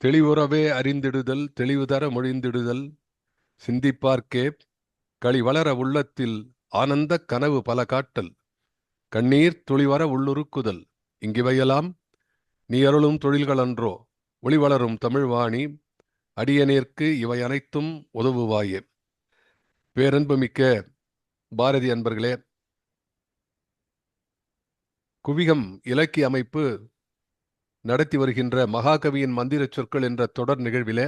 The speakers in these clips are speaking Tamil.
தெளிவுறவே அறிந்திடுதல் தெளிவுதர மொழிந்திடுதல் சிந்திப்பார்க்கே களி வளர உள்ளத்தில் ஆனந்தக் கனவு பல காட்டல் கண்ணீர் துளிவர உள்ளுருக்குதல் இங்கிவையெல்லாம் நீ அருளும் தொழில்களன்றோ ஒளிவளரும் தமிழ்வாணி அடியனேற்கு இவை அனைத்தும் உதவுவாயே. பேரன்புமிக்க பாரதி அன்பர்களே, குவிகம் இலக்கிய அமைப்பு நடத்தி வருகின்ற மகாகவியின் மந்திர சொற்கள் என்ற தொடர் நிகழ்விலே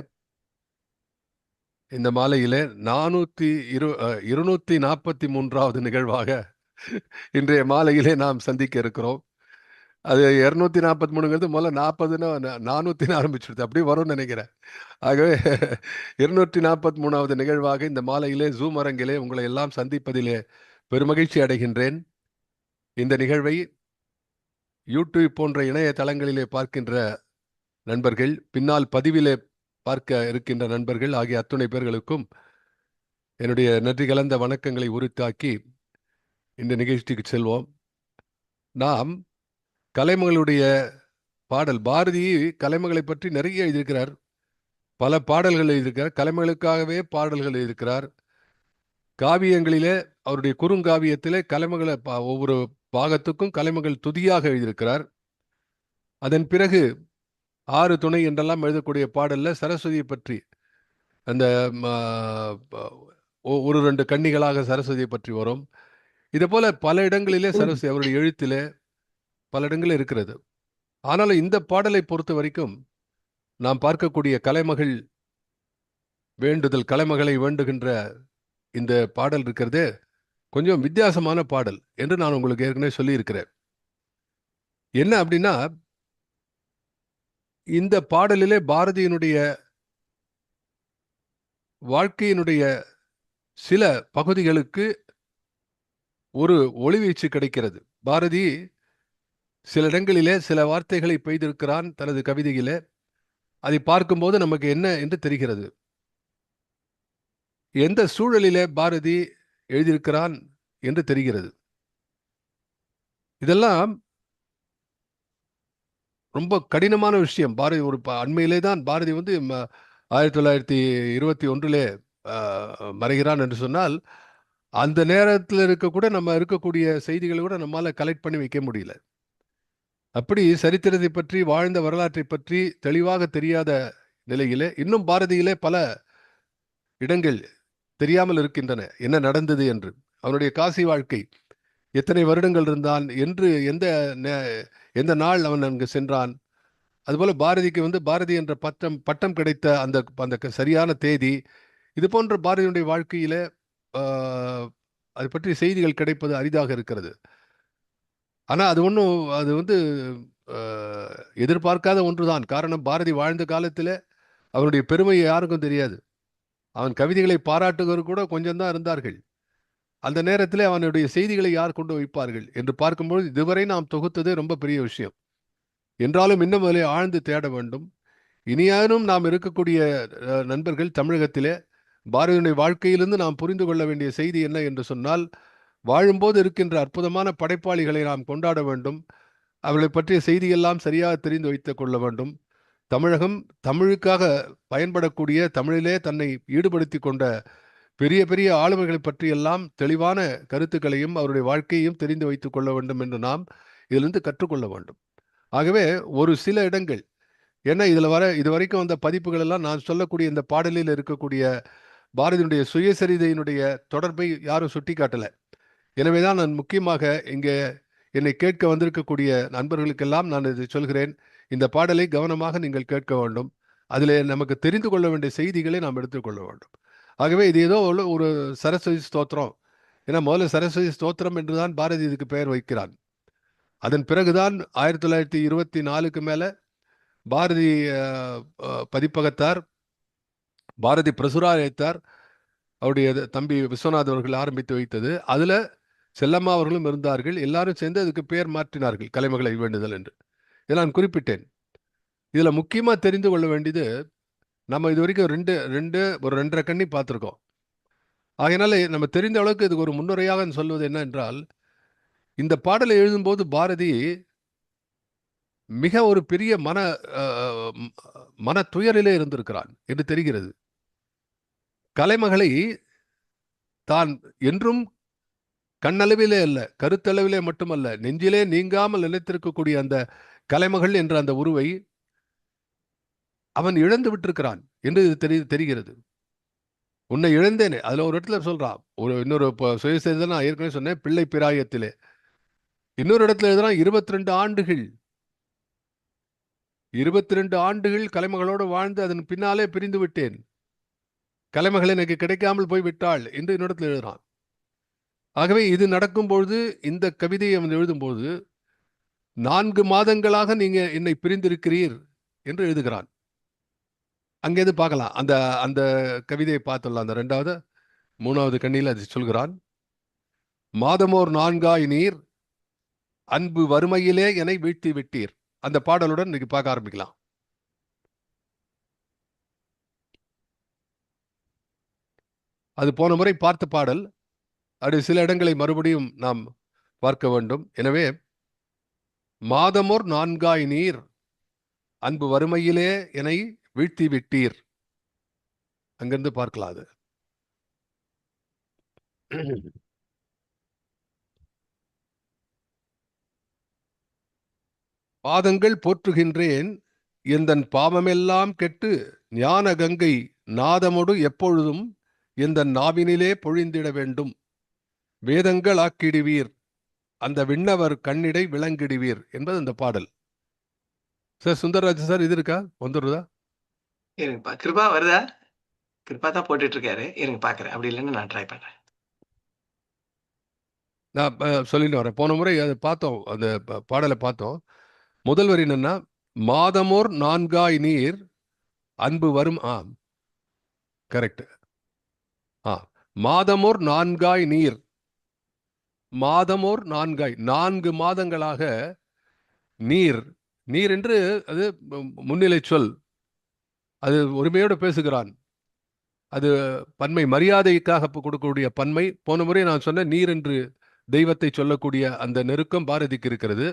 இந்த மாலையிலே 243வது நிகழ்வாக இன்றைய மாலையிலே நாம் சந்திக்க இருக்கிறோம். அது 243ங்கிறது முதல்ல 40ன்னு 400 ஆரம்பிச்சுடுது, அப்படி வரும்னு நினைக்கிறேன். ஆகவே 243வது நிகழ்வாக இந்த மாலையிலே ஜூம் அரங்கிலே உங்களை எல்லாம் சந்திப்பதிலே பெருமகிழ்ச்சி அடைகின்றேன். இந்த நிகழ்வை யூடியூப் போன்ற இணையதளங்களிலே பார்க்கின்ற நண்பர்கள், பின்னால் பதிவிலே பார்க்க இருக்கின்ற நண்பர்கள் ஆகிய அத்துணை பேர்களுக்கும் என்னுடைய நன்றி கலந்த வணக்கங்களை உரித்தாக்கி இந்த நிகழ்ச்சிக்கு செல்வோம். நாம் கலைமகளுடைய பாடல், பாரதி கலைமகளை பற்றி நிறைய எழுதியிருக்கிறார். பல பாடல்கள் எழுதியிருக்கிறார். கலைமகளுக்காகவே பாடல்கள் எழுதியிருக்கிறார். காவியங்களிலே அவருடைய குறுங்காவியத்திலே கலைமகளை ஒவ்வொரு பாகத்துக்கும் கலைமகள் துதியாக எழுதியிருக்கிறார். அதன் பிறகு 6 துணை என்றெல்லாம் எழுதக்கூடிய பாடல்ல சரஸ்வதியை பற்றி, அந்த ஒரு 2 கன்னிகளாக சரஸ்வதியை பற்றி வரும். இதே போல பல இடங்களிலே சரஸ்வதி அவருடைய எழுத்திலே பல இடங்களில் இருக்கிறது. ஆனாலும் இந்த பாடலை பொறுத்த வரைக்கும் நாம் பார்க்கக்கூடிய கலைமகள் வேண்டுதல், கலைமகளை வேண்டுகின்ற இந்த பாடல் இருக்கிறதே கொஞ்சம் வித்தியாசமான பாடல் என்று நான் உங்களுக்கு ஏற்கனவே சொல்லியிருக்கிறேன். என்ன அப்படின்னா, இந்த பாடலிலே பாரதியினுடைய வாழ்க்கையினுடைய சில பகுதிகளுக்கு ஒரு ஒளிவீச்சு கிடைக்கிறது. பாரதி சில இடங்களிலே சில வார்த்தைகளை பெய்திருக்கிறான் தனது கவிதையிலே. அதை பார்க்கும்போது நமக்கு என்ன என்று தெரிகிறது. எந்த சூழலிலே பாரதி எழுதியிருக்கிறான் என்று தெரிகிறது. இதெல்லாம் ரொம்ப கடினமான விஷயம். பாரதி ஒரு அண்மையிலே தான் பாரதி 1921 மறைகிறான் என்று சொன்னால், அந்த நேரத்தில் இருக்கக்கூட நம்ம இருக்கக்கூடிய செய்திகளை கூட நம்மால கலெக்ட் பண்ணி வைக்க முடியல. அப்படி சரித்திரத்தை பற்றி, வாழ்ந்த வரலாற்றை பற்றி தெளிவாக தெரியாத நிலையிலே இன்னும் பாரதியிலே பல இடங்கள் தெரியாமல் இருக்கின்றன, என்ன நடந்தது என்று. அவனுடைய காசி வாழ்க்கை, எத்தனை வருடங்கள் இருந்தான் என்று, எந்த நாள் அவன் அங்கு சென்றான். அதுபோல பாரதிக்கு பாரதி என்ற பட்டம் கிடைத்த அந்த சரியான தேதி, இது போன்ற பாரதியுடைய வாழ்க்கையில அது பற்றி செய்திகள் கிடைப்பது அரிதாக இருக்கிறது. ஆனா அது எதிர்பார்க்காத ஒன்றுதான். காரணம், பாரதி வாழ்ந்த காலத்தில் அவனுடைய பெருமையை யாருக்கும் தெரியாது. அவன் கவிதைகளை பாராட்டுகிறவர் கூட கொஞ்சம் தான் இருந்தார்கள். அந்த நேரத்தில் அவனுடைய செய்திகளை யார் கொண்டு வைப்பார்கள் என்று பார்க்கும்போது இதுவரை நாம் தொகுத்தது ரொம்ப பெரிய விஷயம். என்றாலும் இன்னும் அதிலே ஆழ்ந்து தேட வேண்டும். இனியானும் நாம் இருக்கக்கூடிய நண்பர்கள் தமிழகத்திலே பாரதியுடைய வாழ்க்கையிலிருந்து நாம் புரிந்து கொள்ள வேண்டிய செய்தி என்ன என்று சொன்னால், வாழும்போது இருக்கின்ற அற்புதமான படைப்பாளிகளை நாம் கொண்டாட வேண்டும். அவர்களை பற்றிய செய்தியெல்லாம் சரியாக தெரிந்து வைத்துக் கொள்ள வேண்டும். தமிழகம் தமிழுக்காக பயன்படக்கூடிய, தமிழிலே தன்னை ஈடுபடுத்தி கொண்ட பெரிய பெரிய ஆளுமைகளை பற்றியெல்லாம் தெளிவான கருத்துக்களையும் அவருடைய வாழ்க்கையையும் தெரிந்து வைத்துக் கொள்ள வேண்டும் என்று நாம் இதிலிருந்து கற்றுக்கொள்ள வேண்டும். ஆகவே ஒரு சில இடங்கள், ஏன்னா இதுவரைக்கும் வந்த பதிப்புகள் எல்லாம் நான் சொல்லக்கூடிய இந்த பாடலில் இருக்கக்கூடிய பாரதியினுடைய சுயசரிதையினுடைய தொடர்பை யாரும் சுட்டி காட்டல. எனவேதான் நான் முக்கியமாக இங்கே என்னை கேட்க வந்திருக்கக்கூடிய நண்பர்களுக்கெல்லாம் நான் இதை சொல்கிறேன். இந்த பாடலை கவனமாக நீங்கள் கேட்க வேண்டும். அதிலே நமக்கு தெரிந்து கொள்ள வேண்டிய செய்திகளை நாம் எடுத்துக்கொள்ள வேண்டும். ஆகவே இது ஏதோ ஒரு சரஸ்வதி ஸ்தோத்திரம். ஏன்னா முதல்ல சரஸ்வதி ஸ்தோத்திரம் என்றுதான் பாரதி இதுக்கு பெயர் வைக்கிறான். அதன் பிறகுதான் 1924க்கு மேல பாரதி பதிப்பகத்தார், பாரதி பிரசுராலயத்தார், அவருடைய தம்பி விஸ்வநாத் அவர்கள் ஆரம்பித்து வைத்தது. அதுல செல்லம்மா அவர்களும் இருந்தார்கள். எல்லாரும் சேர்ந்து அதுக்கு பெயர் மாற்றினார்கள், கலைமகளை வேண்டுதல் என்று. இதை நான் குறிப்பிட்டேன். இதுல முக்கியமா தெரிந்து கொள்ள வேண்டியது, நம்ம இது வரைக்கும் ஒரு 2.5 கண்ணி பார்த்துருக்கோம். ஆகையினால நம்ம தெரிந்த அளவுக்கு இதுக்கு ஒரு முன்னுரையாக சொல்வது என்ன என்றால், இந்த பாடலை எழுதும்போது பாரதி மிக ஒரு பெரிய மன துயரிலே இருந்திருக்கிறான் என்று தெரிகிறது. கலைமகளை தான் என்றும் கண்ணளவிலே அல்ல, கருத்தளவிலே மட்டுமல்ல, நெஞ்சிலே நீங்காமல் நிலைத்திருக்கக்கூடிய அந்த கலைமகள் என்ற அந்த உருவை அவன் இழந்து விட்டிருக்கிறான் என்று தெரிகிறது. உன்னை இழந்தேனே, அதுல ஒரு இடத்துல சொல்றான், இன்னொரு சுயசரிதை நான் ஏற்கனவே சொன்னேன், பிள்ளை பிராயத்திலே. இன்னொரு இடத்துல எழுதுறான், 22 ஆண்டுகள் 22 ஆண்டுகள் கலைமகளோடு வாழ்ந்து அதன் பின்னாலே பிரிந்து விட்டேன், கலைமகள் எனக்கு கிடைக்காமல் போய் விட்டாள் என்று இன்னொருத்தில் எழுதுறான். ஆகவே இது நடக்கும் பொழுது, இந்த கவிதையை அவன் எழுதும்போது 4 மாதங்களாக நீங்க என்னை பிரிந்திருக்கிறீர் என்று எழுதுகிறான். அங்கேருந்து பார்க்கலாம், அந்த அந்த கவிதையை பார்த்துடலாம். அந்த 2வது 3வது கண்ணியில் அது சொல்கிறான், மாதமோர் 4ஆய் நீர் அன்பு வறுமையிலே என்னை வீழ்த்தி விட்டீர். அந்த பாடலுடன் இன்னைக்கு பார்க்க ஆரம்பிக்கலாம். அது போன முறை பார்த்த பாடல், அது சில இடங்களை மறுபடியும் நாம் பார்க்க வேண்டும். எனவே மாதமோர் 4ஆய் நீர் அன்பு வறுமையிலே என்னை வீழ்த்தி விட்டீர், அங்கிருந்து பார்க்கலாம். அது பாதங்கள் போற்றுகின்றேன் எந்தன் பாவமெல்லாம் கெட்டு ஞான கங்கை நாதமொடு எப்பொழுதும் எந்தன் நாவினிலே பொழிந்திட வேண்டும், வேதங்கள் ஆக்கிடுவீர் அந்த விண்ணவர் கண்ணிடை விளங்கிடுவீர் என்பது அந்த பாடல். சார் சுந்தரராஜ் சார், இது இருக்கா, வந்துடுறதா? இருங்கப்பா, கிருபா வருதா? கிருபா தான் போட்டுட்டு இருக்காரு, இருங்க பாக்குறேன். அப்படி இல்லைன்னு நான் ட்ரை பண்றேன். நான் சொல்லிட்டு வரேன். போன முறை அதை பார்த்தோம், அந்த பாடலை பார்த்தோம். முதல் வரி என்னன்னா, மாதமோர் 4ஆய் நீர் அன்பு வரும், கரெக்ட். மாதமோர் 4ஆய் நீர், மாதமோர் 4ஆய், 4 மாதங்களாக நீர், நீர் என்று அது முன்னிலை சொல், அது உரிமையோடு பேசுகிறான், அது பன்மை, மரியாதைக்காக கொடுக்கக்கூடிய பன்மை. போன முறை நான் சொன்ன நீர் என்று தெய்வத்தை சொல்லக்கூடிய அந்த நெருக்கம் பாரதிக்கு இருக்கிறது.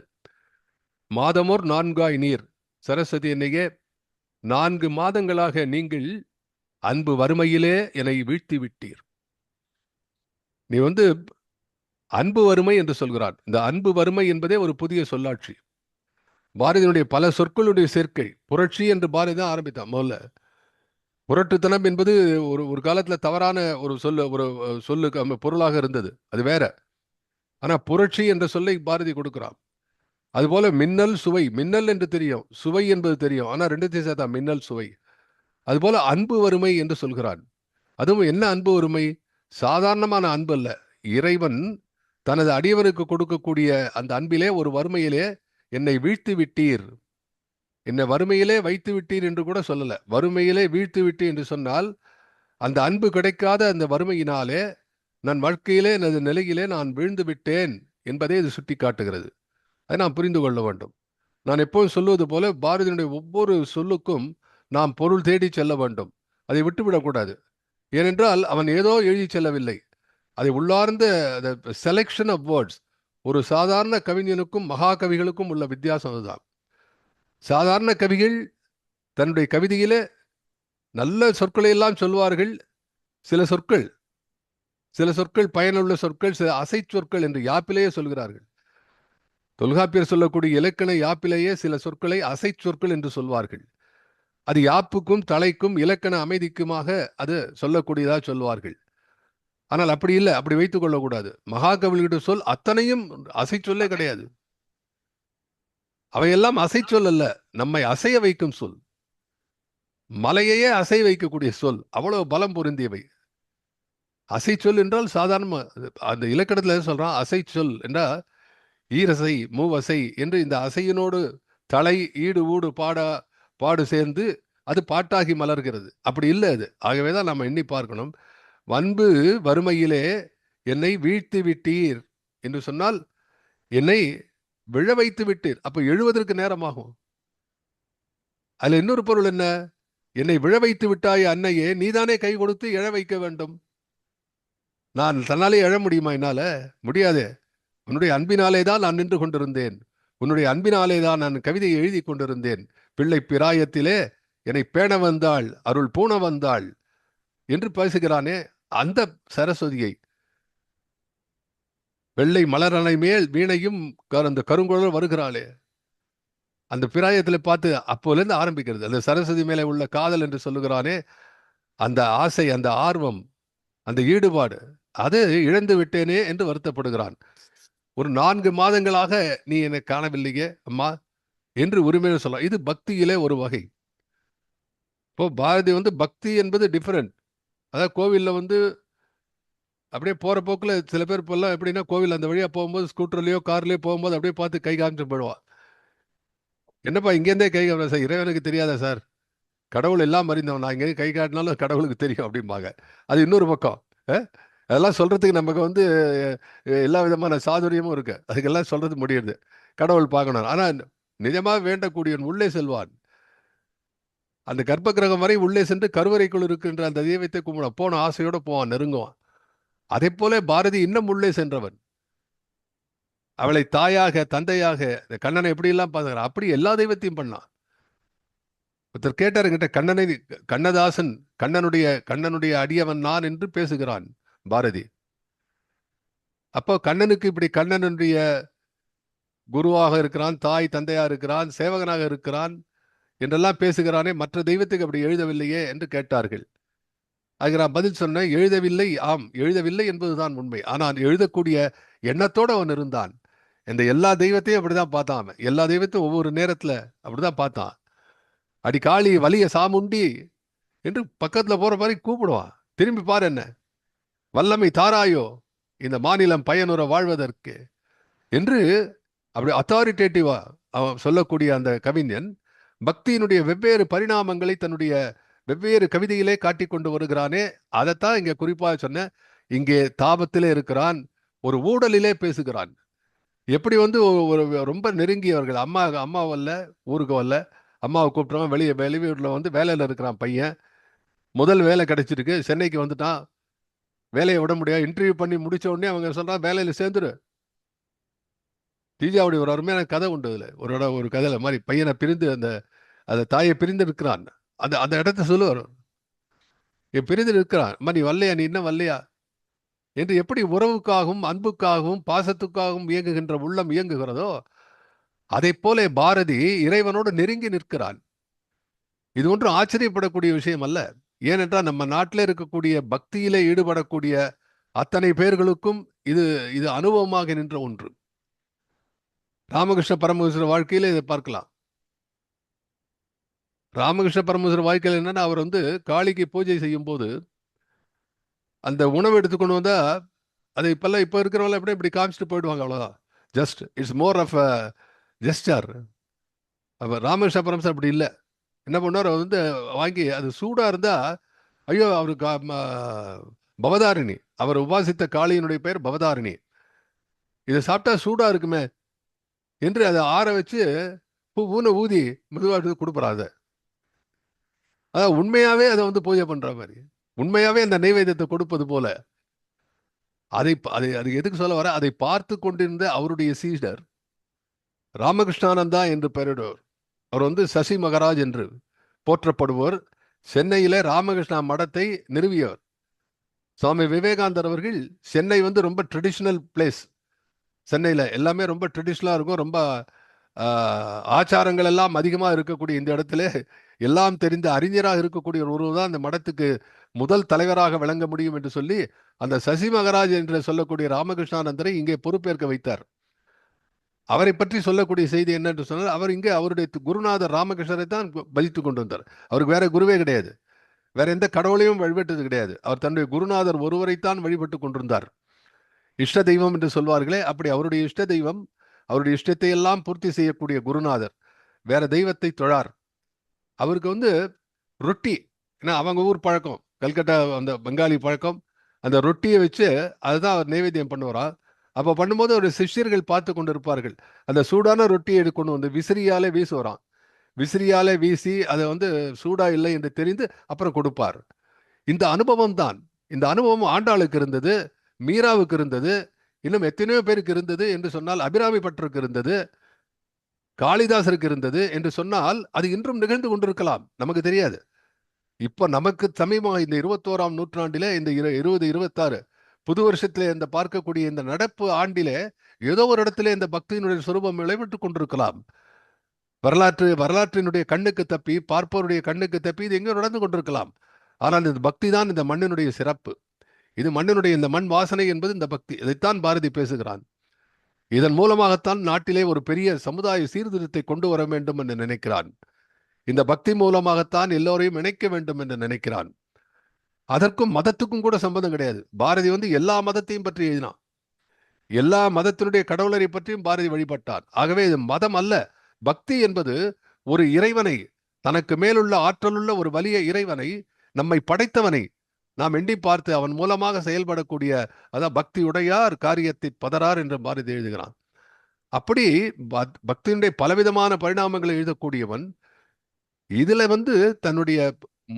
மாதமோர் 4ஆய் நீர், சரஸ்வதி என்னையே 4 மாதங்களாக நீங்கள் அன்பு வறுமையிலே என்னை வீழ்த்தி விட்டீர். நீ அன்பு வறுமை என்று சொல்கிறான். இந்த அன்பு வறுமை என்பதே ஒரு புதிய சொல்லாட்சி. பாரதியினுடைய பல சொற்களுடைய சேர்க்கை, புரட்சி என்று பாரதி தான் ஆரம்பித்தான் முதல்ல. புரட்டுத்தனம் என்பது ஒரு காலத்துல தவறான ஒரு சொல்லுக்கு பொருளாக இருந்தது, அது வேற. ஆனா புரட்சி என்ற சொல்லை பாரதி கொடுக்கிறான். அதுபோல மின்னல் சுவை, மின்னல் என்று தெரியும், சுவை என்பது தெரியும், ஆனா ரெண்டுத்தையும் சேர்த்தா மின்னல் சுவை. அதுபோல அன்பு வறுமை என்று சொல்கிறான். அதுவும் என்ன அன்பு வறுமை? சாதாரணமான அன்பு அல்ல. இறைவன் தனது அடியவனுக்கு கொடுக்கக்கூடிய அந்த அன்பிலே ஒரு வறுமையிலே என்னை வீழ்த்தி விட்டீர், என்னை வறுமையிலே வைத்து விட்டீர் என்று கூட சொல்லல, வறுமையிலே வீழ்த்து விட்டு என்று சொன்னால் அந்த அன்பு கிடைக்காத அந்த வறுமையினாலே நான் வாழ்க்கையிலே எனது நிலையிலே நான் வீழ்ந்து விட்டேன் என்பதை இது சுட்டி காட்டுகிறது. அதை நாம் புரிந்து கொள்ள வேண்டும். நான் எப்போதும் சொல்லுவது போல, பாரதியினுடைய ஒவ்வொரு சொல்லுக்கும் நாம் பொருள் தேடி செல்ல வேண்டும், அதை விட்டுவிடக்கூடாது. ஏனென்றால் அவன் ஏதோ எழுதி செல்லவில்லை, அதை உள்ளார்ந்த செலெக்ஷன் ஆஃப் வேர்ட்ஸ். ஒரு சாதாரண கவிஞனுக்கும் மகாகவிகளுக்கும் உள்ள வித்தியாசம் அதுதான். சாதாரண கவிகள் தன்னுடைய கவிதையிலே நல்ல சொற்களை எல்லாம் சொல்வார்கள். சில சொற்கள் பயனுள்ள சொற்கள், சில அசை சொற்கள் என்று யாப்பிலேயே சொல்கிறார்கள். தொல்காப்பியர் சொல்லக்கூடிய இலக்கண யாப்பிலேயே சில சொற்களை அசை சொற்கள் என்று சொல்வார்கள். அது யாப்புக்கும் தலைக்கும் இலக்கண அமைதிக்குமாக அது சொல்லக்கூடியதாக சொல்வார்கள். ஆனால் அப்படி இல்லை, அப்படி வைத்துக் கொள்ளக்கூடாது. மகாகவிகளுடைய சொல் அத்தனையும் அசை சொல்லே கிடையாது. அவையெல்லாம் அசை சொல் அல்ல, நம்மை அசைய வைக்கும் சொல், மலையையே அசை வைக்கக்கூடிய சொல், அவ்வளவு பலம் பொருந்தியவை. அசை சொல் என்றால் சாதாரண, அந்த இலக்கணத்துல சொல்றான் அசை சொல் என்றால் ஈரசை மூவசை என்று இந்த அசையினோடு தலை ஈடு ஊடு பாடு சேர்ந்து அது பாட்டாகி மலர்கிறது. அப்படி இல்லை அது. ஆகவேதான் நம்ம எண்ணி பார்க்கணும். அன்பு வறுமையிலே என்னை வீழ்த்தி விட்டீர் என்று சொன்னால் என்னை விழ வைத்து விட்டீர். அப்ப எழுவதற்கு நேரமாகும். அதுல இன்னொரு பொருள் என்ன? என்னை விழ வைத்து விட்டாய் அன்னையே, நீதானே கை கொடுத்து எழ வைக்க வேண்டும். நான் தன்னாலே எழ முடியுமா? என்னால முடியாது. உன்னுடைய அன்பினாலே தான் நான் நின்று கொண்டிருந்தேன், உன்னுடைய அன்பினாலே தான் நான் கவிதையை எழுதி கொண்டிருந்தேன், பிள்ளை பிராயத்திலே என்னை பேண வந்தாள், அருள் பூண வந்தாள் என்று பேசுகிறானே, அந்த சரஸ்வதியை வெள்ளை மலரனை மேல் வீணையும் அந்த கருங்குழல் வருகிறாளே, அந்த பிராயத்தில் பார்த்து அப்போலேருந்து ஆரம்பிக்கிறது அந்த சரஸ்வதி மேலே உள்ள காதல் என்று சொல்லுகிறானே, அந்த ஆசை, அந்த ஆர்வம், அந்த ஈடுபாடு, அது இழந்து விட்டேனே என்று வருத்தப்படுகிறான். ஒரு 4 மாதங்களாக நீ என்னை காணவில்லையே அம்மா என்று உரிமையை சொல்ல. இது பக்தியிலே ஒரு வகை. இப்போ பாரதி பக்தி என்பது டிஃபரெண்ட். அதாவது கோவிலில் அப்படியே போகிற போக்கில் சில பேர் இப்போல்லாம் எப்படின்னா, கோவில் அந்த வழியாக போகும்போது ஸ்கூட்டர்லேயோ கார்லேயோ போகும்போது அப்படியே பார்த்து கை காமிச்சு போயிடுவான். என்னப்பா இங்கேருந்தே கை காமிச்சா சார்? இறைவனுக்கு தெரியாதா சார்? கடவுள் எல்லாம் அறிந்தவன், நான் இங்கே கை காட்டினாலும் கடவுளுக்கு தெரியும் அப்படிம்பாங்க. அது இன்னொரு பக்கம். அதெல்லாம் சொல்கிறதுக்கு நமக்கு எல்லா விதமான சாதுரியமும் இருக்குது. அதுக்கெல்லாம் சொல்கிறது முடியுது. கடவுள் பார்க்கணும். ஆனால் நிஜமாக வேண்டக்கூடியவன் உள்ளே செல்வான். அந்த கர்ப்ப கிரகம் வரை உள்ளே சென்று கருவறைக்குள் இருக்கின்ற அந்த தெய்வத்தை கும்பிட போன ஆசையோடு போவான், நெருங்குவான். அதே போல பாரதி இன்னும் உள்ளே சென்றவன். அவளை தாயாக, தந்தையாக, இந்த கண்ணனை எப்படியெல்லாம் பார்த்துக்கிறான், அப்படி எல்லா தெய்வத்தையும் பண்ணான். ஒருத்தர் கேட்டார் என்கிட்ட, கண்ணதாசன் கண்ணனுடைய அடியவன் நான் என்று பேசுகிறான் பாரதி. அப்போ கண்ணனுக்கு இப்படி கண்ணனுடைய குருவாக இருக்கிறான், தாய் தந்தையா இருக்கிறான், சேவகனாக இருக்கிறான் என்றெல்லாம் பேசுகிறானே, மற்ற தெய்வத்துக்கு அப்படி எழுதவில்லையே என்று கேட்டார்கள். அதுக்கு நான் பதில் சொன்னேன், எழுதவில்லை, ஆம் எழுதவில்லை என்பதுதான் உண்மை. ஆனால் எழுதக்கூடிய எண்ணத்தோடு அவன் இருந்தான். இந்த எல்லா தெய்வத்தையும் அப்படிதான் பார்த்தான். எல்லா தெய்வத்தையும் ஒவ்வொரு நேரத்தில் அப்படிதான் பார்த்தான். அடி காளி வலிய சாமுண்டி என்று பக்கத்தில் போற மாதிரி கூப்பிடுவான். திரும்பி பாரு, என்ன வல்லமை தாராயோ இந்த மாநிலம் பயனுற வாழ்வதற்கு என்று அப்படி அத்தாரிட்டேட்டிவா அவன் சொல்லக்கூடிய அந்த கவிஞன் பக்தியினுடைய வெவ்வேறு பரிணாமங்களை தன்னுடைய வெவ்வேறு கவிதையிலே காட்டிக் கொண்டு வருகிறானே, அதைத்தான் இங்கே குறிப்பாக சொன்ன. இங்கே தாபத்திலே இருக்கிறான், ஒரு ஊடலிலே பேசுகிறான். எப்படி ஒரு ரொம்ப நெருங்கியவர்கள், அம்மா வரல, ஊருக்கு வரல, அம்மாவை கூப்பிட்டவன் வெளியூரில் வேலையில் இருக்கிறான் பையன். முதல் வேலை கிடைச்சிருக்கு, சென்னைக்கு வந்துட்டான், வேலையை விட முடியாது. இன்டர்வியூ பண்ணி முடிச்ச உடனே அவங்க சொல்றான், வேலையில் சேர்ந்துரு. தீஜாவுடைய ஒரு அருமையான கதை உண்டு. அதில் ஒரு கதையில மாதிரி பையனை பிரிந்து அந்த தாயை பிரிந்து இருக்கிறான். அந்த இடத்த சொல்லுவார், என் பிரிந்து இருக்கிறான், அம்மா நீ வரலையா, நீ இன்னும் வரலையா என்று. எப்படி உறவுக்காகவும் அன்புக்காகவும் பாசத்துக்காகவும் இயங்குகின்ற உள்ளம் இயங்குகிறதோ, அதை போல பாரதி இறைவனோடு நெருங்கி நிற்கிறான். இது ஒன்றும் ஆச்சரியப்படக்கூடிய விஷயம் அல்ல. ஏனென்றால் நம்ம நாட்டில் இருக்கக்கூடிய பக்தியிலே ஈடுபடக்கூடிய அத்தனை பேர்களுக்கும் இது அனுபவமாக நின்ற ஒன்று. ராமகிருஷ்ண பரமஹம்சர் வாழ்க்கையில இதை பார்க்கலாம். ராமகிருஷ்ண பரமஹம்சர் வாழ்க்கையில் என்னன்னா, அவர் காளிக்கு பூஜை செய்யும் போது அந்த உணவு எடுத்துக்கொண்டு வந்தா அதை இப்போ இருக்கிறவங்க எப்படி இப்படி காமிச்சிட்டு போயிடுவாங்க, அவ்வளோதான். Just it's more of a jester. Ramakrishna பரமஹம்சர் அப்படி இல்லை. என்ன பண்ணார், வாங்கி அது சூடாக இருந்தால், ஐயோ அவருக்கு பவதாரிணி, அவர் உபாசித்த காளியினுடைய பெயர் பவதாரிணி, இதை சாப்பிட்டா சூடாக இருக்குமே என்று அதை ஆற வச்சு பூனை ஊதி மெதுவாக கொடுப்பறாத. அதான் உண்மையாவே அதை பூஜை பண்ற மாதிரி, உண்மையாவே அந்த நைவேத்தியத்தை கொடுப்பது போல. அது எதுக்கு சொல்ல வர, அதை பார்த்து கொண்டிருந்த அவருடைய சீடர் ராமகிருஷ்ணானந்தா என்று பெயரிடுவர். அவர் சசி மகராஜ் என்று போற்றப்படுவர். சென்னையில ராமகிருஷ்ணா மடத்தை நிறுவியவர். சுவாமி விவேகானந்தர் அவர்கள் சென்னை ரொம்ப ட்ரெடிஷ்னல் பிளேஸ். சென்னையில் எல்லாமே ரொம்ப ட்ரெடிஷ்னலாக இருக்கும். ரொம்ப ஆச்சாரங்கள் எல்லாம் அதிகமாக இருக்கக்கூடிய இந்த இடத்துல எல்லாம் தெரிந்த அறிஞராக இருக்கக்கூடிய ஒருவர் தான் அந்த மடத்துக்கு முதல் தலைவராக விளங்க முடியும் என்று சொல்லி அந்த சசி மகராஜ் என்று சொல்லக்கூடிய ராமகிருஷ்ணானந்தரை இங்கே பொறுப்பேற்க வைத்தார். அவரை பற்றி சொல்லக்கூடிய செய்தி என்ன என்று சொன்னால், அவர் இங்கே அவருடைய குருநாதர் ராமகிருஷ்ணரை தான் பஜித்து கொண்டு வந்தார். அவருக்கு வேற குருவே கிடையாது, வேற எந்த கடவுளையும் வழிபட்டது கிடையாது. அவர் தன்னுடைய குருநாதர் ஒருவரைத்தான் வழிபட்டு கொண்டிருந்தார். இஷ்ட தெய்வம் என்று சொல்வார்களே, அப்படி அவருடைய இஷ்ட தெய்வம், அவருடைய இஷ்டத்தை எல்லாம் பூர்த்தி செய்யக்கூடிய குருநாதர். வேற தெய்வத்தை தொழார். அவருக்கு ரொட்டி, ஏன்னா அவங்க ஊர் பழக்கம், கல்கட்டா அந்த பெங்காலி பழக்கம், அந்த ரொட்டியை வச்சு அதுதான் அவர் நைவேத்தியம் பண்ணுவாரா. அப்போ பண்ணும்போது ஒரு சிஷ்யர்கள் பார்த்து கொண்டு இருப்பார்கள். அந்த சூடான ரொட்டியை கொண்டு விசிறியாலே வீசுவாராம். விசிறியாலே வீசி அதை சூடா இல்லை என்று தெரிந்து அப்புறம் கொடுப்பார். இந்த அனுபவம் தான், இந்த அனுபவம் ஆண்டாளுக்கு இருந்தது, மீராவுக்கு இருந்தது, இன்னும் எத்தனையோ பேருக்கு இருந்தது என்று சொன்னால் அபிராமி பட்டருக்கு இருந்தது. காளிதாசருக்கு இருந்தது என்று சொன்னால் அது இன்றும் நிகழ்ந்து கொண்டிருக்கலாம், நமக்கு தெரியாது. இப்ப நமக்கு சமீபமாக இந்த 21ஆம் நூற்றாண்டிலே, இந்த 2026 புது வருஷத்திலே இந்த பார்க்கக்கூடிய இந்த நடப்பு ஆண்டிலே ஏதோ ஒரு இடத்திலே இந்த பக்தியினுடைய சுரூபம் விளைவிட்டுக் கொண்டிருக்கலாம். வரலாற்றினுடைய கண்ணுக்கு தப்பி, பார்ப்பவருடைய கண்ணுக்கு தப்பி இது எங்கோ நடந்து கொண்டிருக்கலாம். ஆனால் இந்த பக்தி தான் இந்த மண்ணினுடைய சிறப்பு. இது மண்ணினுடைய இந்த மண் வாசனை என்பது இந்த பக்தி. இதைத்தான் பாரதி பேசுகிறான். இதன் மூலமாகத்தான் நாட்டிலே ஒரு பெரிய சமுதாய சீர்திருத்தத்தை கொண்டு வர வேண்டும் என்று நினைக்கிறான். இந்த பக்தி மூலமாகத்தான் எல்லோரையும் இணைக்க வேண்டும் என்று நினைக்கிறான். அதற்கும் மதத்துக்கும் கூட சம்பந்தம் கிடையாது. பாரதி எல்லா மதத்தையும் பற்றி எழுதினான். எல்லா மதத்தினுடைய கடவுளரை பற்றியும் பாரதி வழிபட்டான். ஆகவே இது மதம் அல்ல. பக்தி என்பது ஒரு இறைவனை, தனக்கு மேலுள்ள ஆற்றலுள்ள ஒரு வலிய இறைவனை, நம்மை படைத்தவனை நாம் எண்ணி பார்த்து அவன் மூலமாக செயல்படக்கூடிய, அதான் பக்தி உடையார் காரியத்தை பதறார் என்று பாரதி எழுதுகிறான். அப்படி பக்தியினுடைய பலவிதமான பரிணாமங்களை எழுதக்கூடியவன் இதுல தன்னுடைய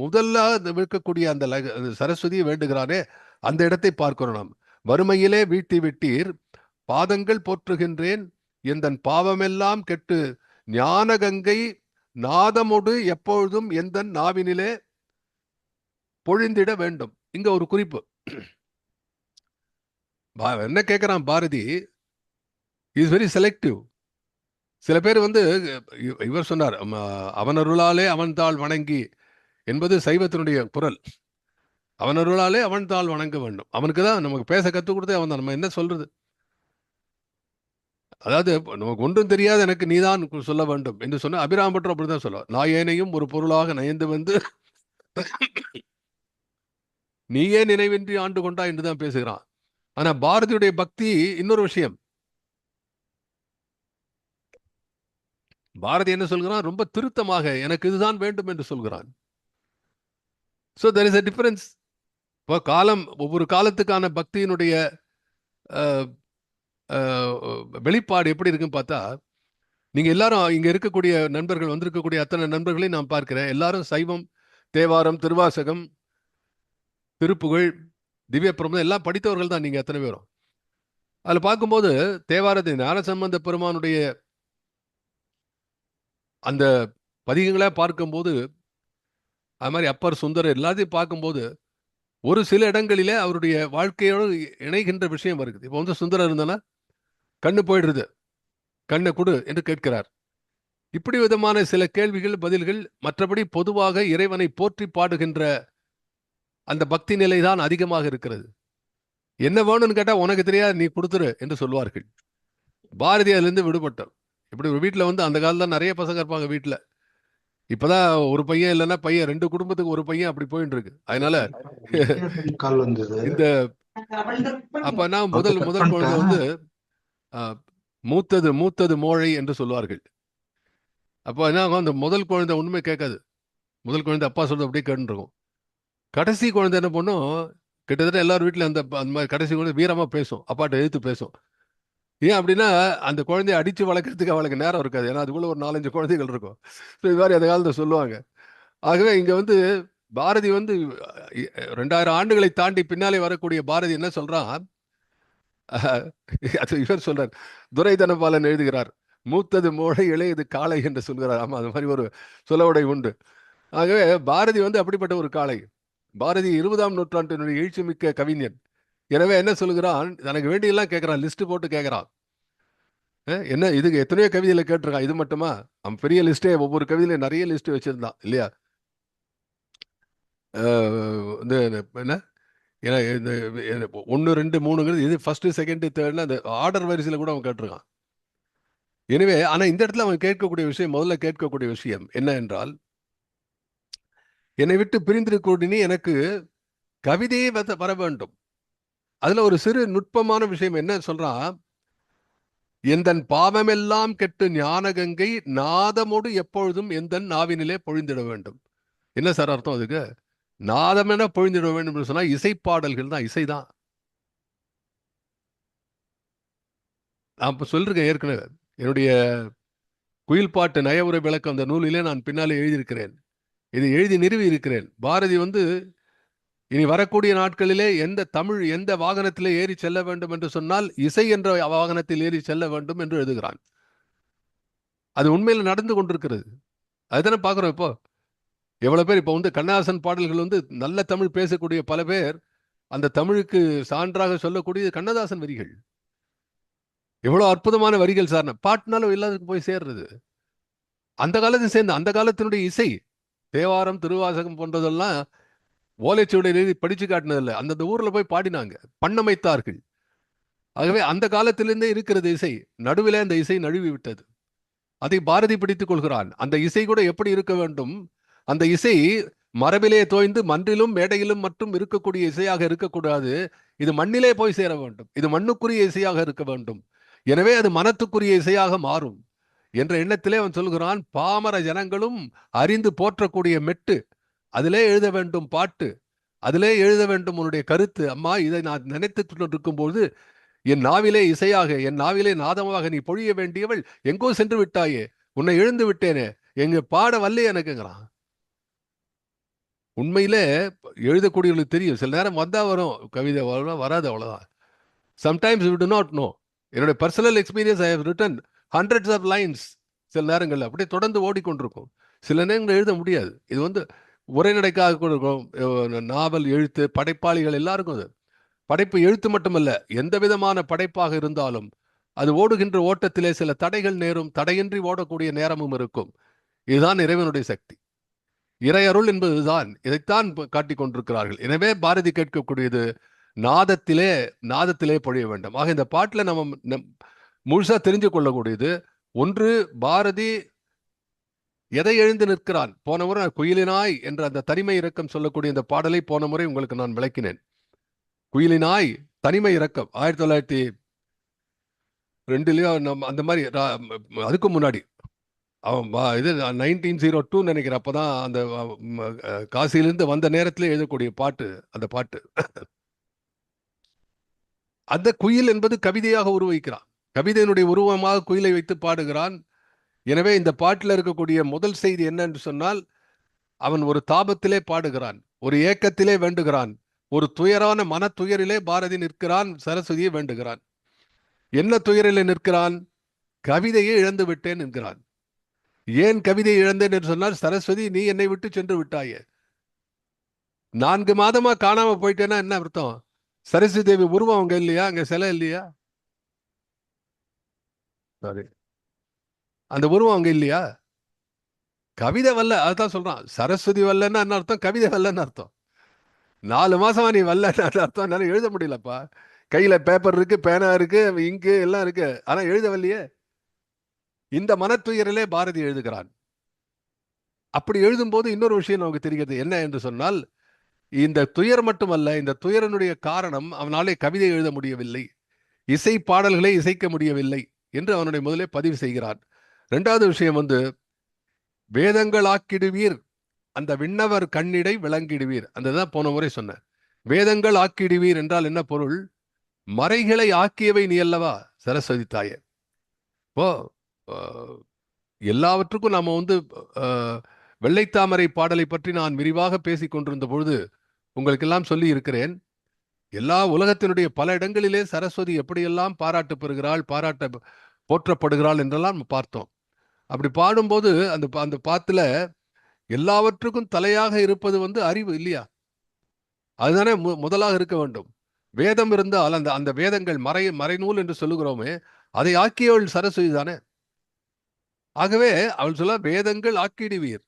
முதல்ல இருக்கக்கூடிய அந்த சரஸ்வதியை வேண்டுகிறானே, அந்த இடத்தை பார்க்கிறோம் நாம். வறுமையிலே வீட்டி விட்டீர் பாதங்கள் போற்றுகின்றேன், எந்தன் பாவமெல்லாம் கெட்டு ஞான கங்கை நாதமொடு எப்பொழுதும் எந்தன் நாவினிலே பொழிந்திட வேண்டும். இங்க ஒரு குறிப்பு. என்ன கேட்கிறான் பாரதி, இஸ் வெரி செலக்டிவ். சில பேர் இவர் சொன்னார், அவன் அருளாலே அவன் தாள் வணங்கி என்பது சைவத்தினுடைய குரல். அவன் அருளாலே அவன் தாள் வணங்க வேண்டும். அவனுக்கு தான் நமக்கு பேச கற்றுக் கொடுத்தே அவன் தான். நம்ம என்ன சொல்றது? அதாவது நமக்கு ஒன்றும் தெரியாது, எனக்கு நீதான் சொல்ல வேண்டும் என்று சொன்ன அபிராம பட்டர் அப்படிதான் சொல்ல, நாயேனையும் ஒரு பொருளாக நயந்து நீயே நினைவின்றி ஆண்டு கொண்டா என்றுதான் பேசுகிறான். ஆனா பாரதியுடைய பக்தி இன்னொரு விஷயம். பாரதி என்ன சொல்கிறான்? ரொம்ப திருத்தமாக எனக்கு இதுதான் வேண்டும் என்று சொல்கிறான். So there is a difference. இப்போ ஒவ்வொரு காலத்துக்கான பக்தியினுடைய வெளிப்பாடு எப்படி இருக்குன்னு பார்த்தா, நீங்க எல்லாரும் இங்க இருக்கக்கூடிய நண்பர்கள், வந்திருக்கக்கூடிய அத்தனை நண்பர்களையும் நான் பார்க்கிறேன். எல்லாரும் சைவம், தேவாரம், திருவாசகம், திருப்புகழ், திவ்ய பிரபந்தம் எல்லாம் படித்தவர்கள் தான் நீங்க அத்தனை பேரும். அதுல பார்க்கும்போது தேவாரத்தை ஞானசம்பந்த பெருமானுடைய அந்த பதிகங்களை பார்க்கும்போது, அது மாதிரி அப்பர் சுந்தரர் எல்லாத்தையும் பார்க்கும்போது ஒரு சில இடங்களிலே அவருடைய வாழ்க்கையோடு இணைகின்ற விஷயம் இருக்குது. இப்போ சுந்தரர் இருந்தானா கண்ணு போயிடுறது, கண்ணை கொடு என்று கேட்கிறார். இப்படி விதமான சில கேள்விகள், பதில்கள். மற்றபடி பொதுவாக இறைவனை போற்றி பாடுகின்ற அந்த பக்தி நிலை தான் அதிகமாக இருக்கிறது. என்ன வேணும்னு கேட்டா உனக்கு தெரியாது, நீ கொடுத்துரு என்று சொல்வார்கள். பாரதி அதிலிருந்து விடுபட்டார். இப்படி ஒரு வீட்டில் அந்த காலத்துல நிறைய பசங்க இருப்பாங்க வீட்டுல. இப்பதான் ஒரு பையன் இல்லைன்னா பையன், 2 குடும்பத்துக்கு ஒரு பையன் அப்படி போயிட்டு இருக்கு. அதனால இந்த அப்ப நான் முதல் குழந்தை மூத்தது மோழை என்று சொல்வார்கள். அப்போ என்ன ஆகும், அந்த முதல் குழந்தை ஒண்ணுமே கேட்காது. முதல் குழந்தை அப்பா சொல்றது அப்படியே கேட்டுருக்கும். கடைசி குழந்தை என்ன பண்ணும், கிட்டத்தட்ட எல்லாரும் வீட்டுல அந்த மாதிரி கடைசி குழந்தை வீரமா பேசும், அப்பாட்ட எழுத்து பேசும். ஏன் அப்படின்னா அந்த குழந்தைய அடிச்சு வளர்க்கறதுக்கு அவளுக்கு நேரம் இருக்காது. ஏன்னா அதுக்குள்ள ஒரு 4-5 குழந்தைகள் இருக்கும். இது மாதிரி அந்த காலத்தை சொல்லுவாங்க. ஆகவே இங்க பாரதி 2000 ஆண்டுகளை தாண்டி பின்னாலே வரக்கூடிய பாரதி என்ன சொல்றான், அது இவர் சொல்றார், துரை தனபாலன் எழுதுகிறார், மூத்தது மோழை இளையது காளை என்று சொல்கிறார். ஆமா, அது மாதிரி ஒரு சொலவுடை உண்டு. ஆகவே பாரதி அப்படிப்பட்ட ஒரு காளை. பாரதி 20ஆம் நூற்றாண்டினுடைய எழுச்சி மிக்க கவிஞன். எனவே என்ன சொல்கிறான், தனக்கு வேண்டியெல்லாம் கேட்கிறான், லிஸ்ட் போட்டு கேட்கிறான். என்ன இதுக்கு எத்தனையோ கவிதையில கேட்டிருக்கான், இது மட்டுமா? அவன் பெரிய லிஸ்டே, ஒவ்வொரு கவிதையில நிறைய லிஸ்ட் வச்சிருந்தான் இல்லையா? என்ன 1 2 3 இது ஃபர்ஸ்ட் செகண்ட் தேர்ட்னு அந்த ஆர்டர் வரிசையில கூட அவன் கேட்டிருக்கான். எனவே ஆனா இந்த இடத்துல அவன் கேட்கக்கூடிய விஷயம், முதல்ல கேட்கக்கூடிய விஷயம் என்ன என்றால், என்னை விட்டு பிரிந்திருக்கூடினி எனக்கு கவிதையே வர வேண்டும். அதுல ஒரு சிறு நுட்பமான விஷயம் என்ன சொல்றான், எந்தன் பாவமெல்லாம் கெட்டு ஞான கங்கை நாதமோடு எப்பொழுதும் எந்தன் நாவினிலே பொழிந்திட வேண்டும். என்ன சார் அர்த்தம் அதுக்கு? நாதம் என பொழிந்திட வேண்டும் சொன்னா இசைப்பாடல்கள் தான், இசைதான். நான் இப்ப சொல்றேன் ஏற்கனவே, என்னுடைய குயில் பாட்டு நயவுரை விளக்கம் அந்த நூலிலே நான் பின்னாலே எழுதியிருக்கிறேன். இதை எழுதி நிறுவி இருக்கிறேன். பாரதி இனி வரக்கூடிய நாட்களிலே எந்த வாகனத்திலே ஏறி செல்ல வேண்டும் என்று சொன்னால் இசை என்ற வாகனத்தில் ஏறி செல்ல வேண்டும் என்று எழுதுகிறான். அது உண்மையில் நடந்து கொண்டிருக்கிறது. அதுதானே பார்க்குறோம். இப்போ எவ்வளோ பேர் இப்போ வந்து கண்ணதாசன் பாடல்கள் வந்து நல்ல தமிழ் பேசக்கூடிய பல பேர் அந்த தமிழுக்கு சான்றாக சொல்லக்கூடிய கண்ணதாசன் வரிகள். எவ்வளோ அற்புதமான வரிகள் சார்! பாட்டுனாலும் எல்லாத்துக்கும் போய் சேர்றது. அந்த காலத்தை சேர்ந்த அந்த காலத்தினுடைய இசை தேவாரம், திருவாசகம் போன்றதெல்லாம் ஓலைச்சுவடியில் எழுதி படிச்சு காட்டினதில்லை. அந்தந்த ஊர்ல போய் பாடினாங்க, பண்ணமைத்தார்கள். ஆகவே அந்த காலத்திலிருந்தே இருக்கிறது இசை. நடுவிலே அந்த இசை நழுவி விட்டது. அதை பாரதி பிடித்துக் கொள்கிறான். அந்த இசை கூட எப்படி இருக்க வேண்டும்? அந்த இசை மரபிலே தோய்ந்து மன்றிலும் மேடையிலும் மட்டும் இருக்கக்கூடிய இசையாக இருக்கக்கூடாது. இது மண்ணிலே போய் சேர வேண்டும். இது மண்ணுக்குரிய இசையாக இருக்க வேண்டும். எனவே அது மனத்துக்குரிய இசையாக மாறும் என்ற எண்ணத்திலே அவன் சொல்கிறான். பாமர ஜனங்களும் அறிந்து போற்றக்கூடிய மெட்டு, அதிலே எழுத வேண்டும் பாட்டு, அதிலே எழுத வேண்டும் உன்னுடைய கருத்து. அம்மா, இதை நான் நினைத்துக் கொண்டிருக்கும்போது என் நாவிலே இசையாக, என் நாவிலே நாதமாக நீ பொழிய வேண்டியவள் எங்கோ சென்று விட்டாயே, உன்னை எழுந்து விட்டேனே, எங்க பாட வல்லே எனக்குங்கிறான். உண்மையிலே எழுதக்கூடியவர்களுக்கு தெரியும். சில நேரம் வந்தா வரும் கவிதை, வராது, அவ்வளவுதான். Sometimes you do not know. என்னுடைய personal experience, I have written hundreds of lines. சில நேரங்களில் அப்படியே தொடர்ந்து ஓடிக்கொண்டிருக்கும். சில நேரங்கள் எழுத முடியாது. இது வந்து உரைநடைக்காக கூட இருக்கும். நாவல் எழுத்து படைப்பாளிகள் எல்லாருக்கும் அது. படைப்பு எழுத்து மட்டுமல்ல, எந்த விதமான படைப்பாக இருந்தாலும் அது ஓடுகின்ற ஓட்டத்திலே சில தடைகள் நேரும். தடையின்றி ஓடக்கூடிய நேரமும் இருக்கும். இதுதான் இறைவனுடைய சக்தி. இறையருள் என்பதுதான். இதைத்தான் காட்டிக் கொண்டிருக்கிறார்கள். எனவே பாரதி கேட்கக்கூடியது நாதத்திலே நாதத்திலே பொழிய வேண்டும். ஆக இந்த பாட்டில் நம்ம முழுசா தெரிஞ்சு கொள்ளக்கூடியது ஒன்று, பாரதி எதை எழுந்து நிற்கிறான். போன முறை குயிலினாய் என்ற அந்த தனிமை இரக்கம் சொல்லக்கூடிய இந்த பாடலை போன முறை உங்களுக்கு நான் விளக்கினேன். குயிலினாய் தனிமை இரக்கம் 1902 அந்த மாதிரி, அதுக்கு முன்னாடி அவன் இது 1902 நினைக்கிறேன். அப்பதான் அந்த காசியிலிருந்து வந்த நேரத்தில் எழுதக்கூடிய பாட்டு அந்த பாட்டு. அந்த குயில் என்பது கவிதையாக உருவகிக்கிறான். கவிதையினுடைய உருவமாக குயிலை வைத்து பாடுகிறான். எனவே இந்த பாட்டில் இருக்கக்கூடிய முதல் செய்தி என்ன என்று சொன்னால், அவன் ஒரு தாபத்திலே பாடுகிறான், ஒரு ஏக்கத்திலே வேண்டுகிறான், ஒரு துயரான மன துயரிலே பாரதி நிற்கிறான், சரஸ்வதியை வேண்டுகிறான். என்ன துயரிலே நிற்கிறான்? கவிதையை இழந்து விட்டேன் என்கிறான். ஏன் கவிதையை இழந்தேன் என்று சொன்னால், சரஸ்வதி நீ என்னை விட்டு சென்று விட்டாயே. 4 மாதமா காணாம போயிட்டேன்னா என்ன அர்த்தம்? சரஸ்வதி தேவி உருவம் அங்க இல்லையா? அங்க சிலை இல்லையா? சாரி, அந்த உருவம் அங்க இல்லையா? கவிதை வரல, அதுதான் சொல்றான். சரஸ்வதி வரலன்னா என்ன அர்த்தம்? கவிதை வரலன்னு அர்த்தம். 4 மாசமா நீ வரலன்னு அர்த்தம். என்னால எழுத முடியலப்பா. கையில பேப்பர் இருக்கு, பேனா இருக்கு, இங்கு எல்லாம் இருக்கு, ஆனா எழுத வரலையே. இந்த மனத்துயரிலே பாரதி எழுதுகிறான். அப்படி எழுதும்போது இன்னொரு விஷயம் நமக்கு தெரிகிறது. என்ன என்று சொன்னால், இந்த துயர் மட்டுமல்ல, இந்த துயரனுடைய காரணம் அவனாலே கவிதை எழுத முடியவில்லை, இசை பாடல்களை இசைக்க முடியவில்லை என்று அவனுடைய முதலே பதிவு செய்கிறான். 2வது விஷயம் வந்து, வேதங்கள் ஆக்கிடுவீர் அந்த விண்ணவர் கண்ணிடை விளங்கிடுவீர். அந்த தான் போன முறை சொன்னேன். வேதங்கள் ஆக்கிடுவீர் என்றால் என்ன பொருள்? மறைகளை ஆக்கியவை நீ அல்லவா சரஸ்வதி தாயே. இப்போ எல்லாவற்றுக்கும் நாம வந்து வெள்ளைத்தாமரை பாடலை பற்றி நான் விரிவாக பேசிக் கொண்டிருந்த பொழுது உங்களுக்கெல்லாம் சொல்லி இருக்கிறேன். எல்லா உலகத்தினுடைய பல இடங்களிலே சரஸ்வதி எப்படியெல்லாம் பாராட்டு பெறுகிறாள், போற்றப்படுகிறாள் என்றெல்லாம் பார்த்தோம். அப்படி பாடும்போது அந்த பாத்துல எல்லாவற்றுக்கும் தலையாக இருப்பது வந்து அறிவு இல்லையா? அதுதானே முதலாக இருக்க வேண்டும். வேதம் இருந்தால் அந்த அந்த வேதங்கள் மறைநூல் என்று சொல்லுகிறோமே, அதை ஆக்கியவள் சரஸ்வதி தானே. ஆகவே அவள் சொல்ல, வேதங்கள் ஆக்கிடுவீர்.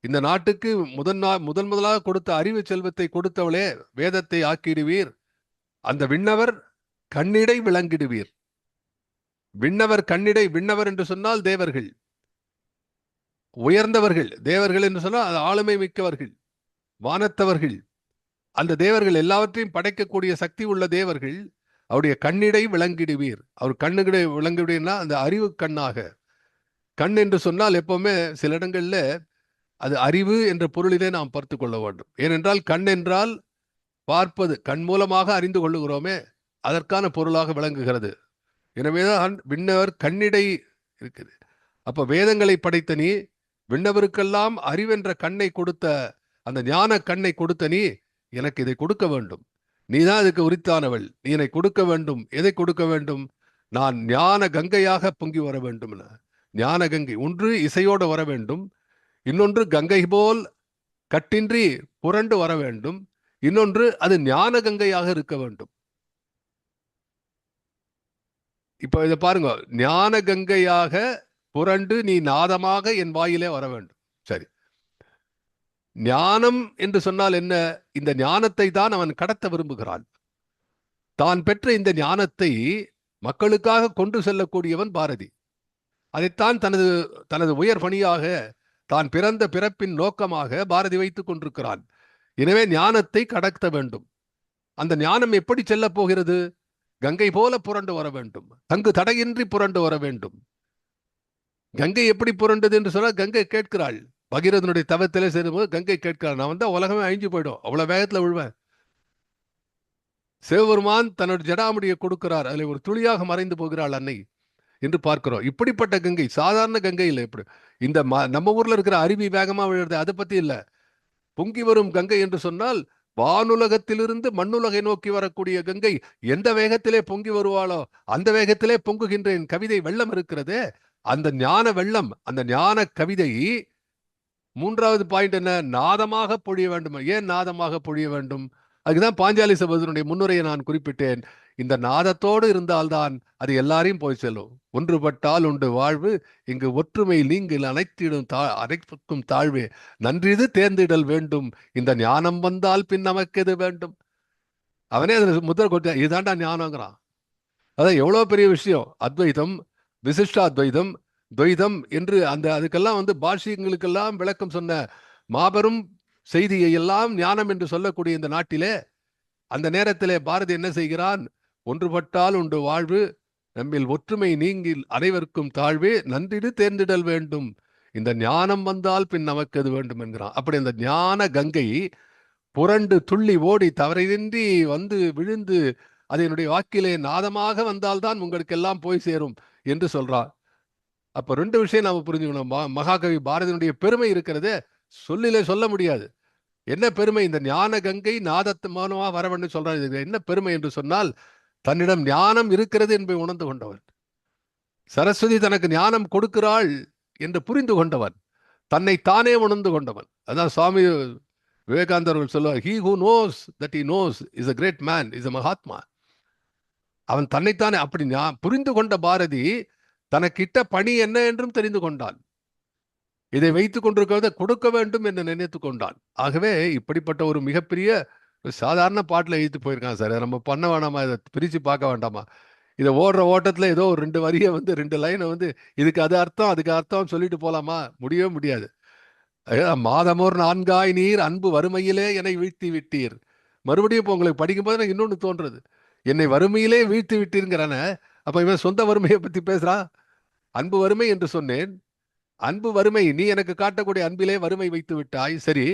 இந்த நாட்டுக்கு முதலாக கொடுத்த அறிவு செல்வத்தை கொடுத்தவளே, வேதத்தை ஆக்கிடுவீர். அந்த விண்ணவர் கண்ணிடை விளங்கிடுவீர். விண்ணவர் கண்ணிடை, விண்ணவர் என்று சொன்னால் தேவர்கள், உயர்ந்தவர்கள். தேவர்கள் என்று சொன்னால் ஆளுமை மிக்கவர்கள், வானத்தவர்கள். அந்த தேவர்கள் எல்லாவற்றையும் படைக்கக்கூடிய சக்தி உள்ள தேவர்கள். அவருடைய கண்ணிடை விளங்கிடுவீர். அவர் கண்ணுகிடை விளங்கிடுவீர்னா அந்த அறிவு கண்ணாக. கண் என்று சொன்னால் எப்பவுமே சில இடங்கள்ல அது அறிவு என்ற பொருளிலே நாம் பார்த்து கொள்ள வேண்டும். ஏனென்றால் கண் என்றால் பார்ப்பது, கண் மூலமாக அறிந்து கொள்ளுகிறோமே, அதற்கான பொருளாக விளங்குகிறது. எனவேதான் விண்ணவர் கண்ணிடை இருக்குது. அப்ப வேதங்களை படைத்த நீ, விண்ணவருக்கெல்லாம் அறிவென்ற கண்ணை கொடுத்த, அந்த ஞான கண்ணை கொடுத்த நீ, எனக்கு இதை கொடுக்க வேண்டும். நீதான் இதுக்கு உரித்தானவள். நீ என்னை கொடுக்க வேண்டும். எதை கொடுக்க வேண்டும்? நான் ஞான கங்கையாக பொங்கி வர வேண்டும். ஞான கங்கை ஒன்று இசையோடு வர வேண்டும், இன்னொன்று கங்கை போல் கட்டின்றி புரண்டு வர வேண்டும், இன்னொன்று அது ஞான கங்கையாக இருக்க வேண்டும். இப்ப இதை பாருங்க, ஞான கங்கையாக புரண்டு நீ நாதமாக என் வாயிலே வர வேண்டும். சரி, ஞானம் என்று சொன்னால் என்ன? இந்த ஞானத்தை தான் அவன் கடத்த விரும்புகிறான். தான் பெற்ற இந்த ஞானத்தை மக்களுக்காக கொண்டு செல்லக்கூடியவன் பாரதி. அதைத்தான் தனது தனது உயர் பணியாக, தான் பிறந்த பிறப்பின் நோக்கமாக பாரதி வைத்துக் கொண்டிருக்கிறான். எனவே ஞானத்தை கடத்த வேண்டும். அந்த ஞானம் எப்படி செல்ல போகிறது? கங்கை போல புரண்டு வர வேண்டும், தங்கு தடையின்றி புரண்டு வர வேண்டும். கங்கை எப்படி புரண்டது என்று சொன்னால், கங்கை கேட்கிறாள். பகீரதனுடைய தவத்திலே சேரும்போது கங்கை கேட்கிறாள், நான் வந்தா உலகமே அழிஞ்சு போயிடும், அவ்வளவு வேகத்துல விழுவேன். சிவபெருமான் தன்னோட ஜடாமுடியை கொடுக்கிறார், அதில் ஒரு துளியாக மறைந்து போகிறாள் அன்னை என்று பார்க்கிறோம். இப்படிப்பட்ட கங்கை சாதாரண கங்கை இல்லை. எப்படி இந்த நம்ம ஊர்ல இருக்கிற அருவி வேகமா விழுறது அதை பத்தி இல்லை. பொங்கி வரும் கங்கை என்று சொன்னால் வானுலகத்திலிருந்து மண்ணுலகை நோக்கி வரக்கூடிய கங்கை எந்த வேகத்திலே பொங்கி வருவாளோ அந்த வேகத்திலே பொங்குகின்ற என் கவிதை வெள்ளம் இருக்கிறதே, அந்த ஞான வெள்ளம், அந்த ஞான கவிதை. மூன்றாவது பாயிண்ட் என்ன? நாதமாக பொழிய வேண்டும். ஏன் நாதமாக பொழிய வேண்டும்? அதுக்குதான் பாஞ்சாலி சபதனுடைய முன்னுரையை நான் குறிப்பிட்டேன். இந்த நாதத்தோடு இருந்தால்தான் அது எல்லாரையும் போய் செல்லும். ஒன்றுபட்டால் உண்டு வாழ்வு, இங்கு ஒற்றுமை நீங்கில் அனைத்துக்கும் தாழ்வே, நன்றிது தேர்ந்திடல் வேண்டும், இந்த ஞானம் வந்தால் பின் நமக்கு எது வேண்டும். அவனே அதுல முதல் கொடுத்த இதுதான்டா ஞானங்கிறான். அதான் எவ்வளவு பெரிய விஷயம். அத்வைதம், விசிஷ்டாத்வைதம், துவைதம் என்று அதுக்கெல்லாம் பாஷ்யங்களுக்கெல்லாம் விளக்கம் சொன்ன மாபெரும் செய்தியை எல்லாம் ஞானம் என்று சொல்லக்கூடிய இந்த நாட்டிலே அந்த நேரத்திலே பாரதி என்ன செய்கிறான்? ஒன்றுபட்டால் உண்டு வாழ்வு, நம்மில் ஒற்றுமை நீங்கில் அனைவருக்கும் தாழ்வே, நன்றிடு தேர்ந்திடல் வேண்டும், இந்த ஞானம் வந்தால் பின் நமக்கு அது வேண்டும் என்கிறான். அப்படி அந்த ஞான கங்கை புரண்டு துள்ளி ஓடி தவறின்றி வந்து விழுந்து அதனுடைய வாக்கிலே நாதமாக வந்தால்தான் உங்களுக்கு எல்லாம் போய் சேரும் என்று சொல்றார். அப்ப ரெண்டு விஷயம் நாம புரிஞ்சுக்கணும். மகாகவி பாரதியினுடைய பெருமை இருக்கிறது, சொல்லிலே சொல்ல முடியாது. என்ன பெருமை? இந்த ஞான கங்கை நாதத்து மௌனமா வரவன்னு சொல்றாரு. என்ன பெருமை என்று சொன்னால், தன்னிடம் ஞானம் இருக்கிறது என்பதை உணர்ந்து கொண்டவன். சரஸ்வதி தனக்கு ஞானம் கொடுக்கிறாள் என்று புரிந்து கொண்டவன், தன்னை தானே உணர்ந்து கொண்டவன். அதான் சுவாமி விவேகானந்தர்கள் சொல்லுவார், he who knows that he knows is a great man, is a Mahatma. அவன் தன்னைத்தானே அப்படி புரிந்து கொண்ட பாரதி தனக்கிட்ட பணி என்ன என்றும் தெரிந்து கொண்டான். இதை வைத்துக் கொண்டிருக்கிறத கொடுக்க வேண்டும் என்று நினைத்து கொண்டான். ஆகவே இப்படிப்பட்ட ஒரு மிகப்பெரிய சாதாரண பாட்டில் எழுத்து போயிருக்கான் சார். நம்ம பண்ண வேண்டாமா? இதை பிரிச்சு பார்க்க வேண்டாமா? இதை ஓடுற ஓட்டத்துல ஏதோ ஒரு 2 வரியை 2 லைனை இதுக்கு அது அர்த்தம் அதுக்கு அர்த்தம் சொல்லிட்டு போலாமா? முடியவே முடியாது. மாதமோர் 4 நீர் அன்பு வறுமையிலே என்னை வீழ்த்தி விட்டீர். மறுபடியும் இப்போ உங்களுக்கு படிக்கும்போது எனக்கு இன்னொன்று தோன்றது, என்னை வறுமையிலே வீழ்த்தி விட்டீர்ங்கிறான. அப்ப இவன் சொந்த வறுமையை பத்தி பேசுறான். அன்பு வறுமை என்று சொன்னேன். அன்பு வறுமை, நீ எனக்கு காட்டக்கூடிய அன்பிலே வறுமை வைத்து விட்டாய். சரி,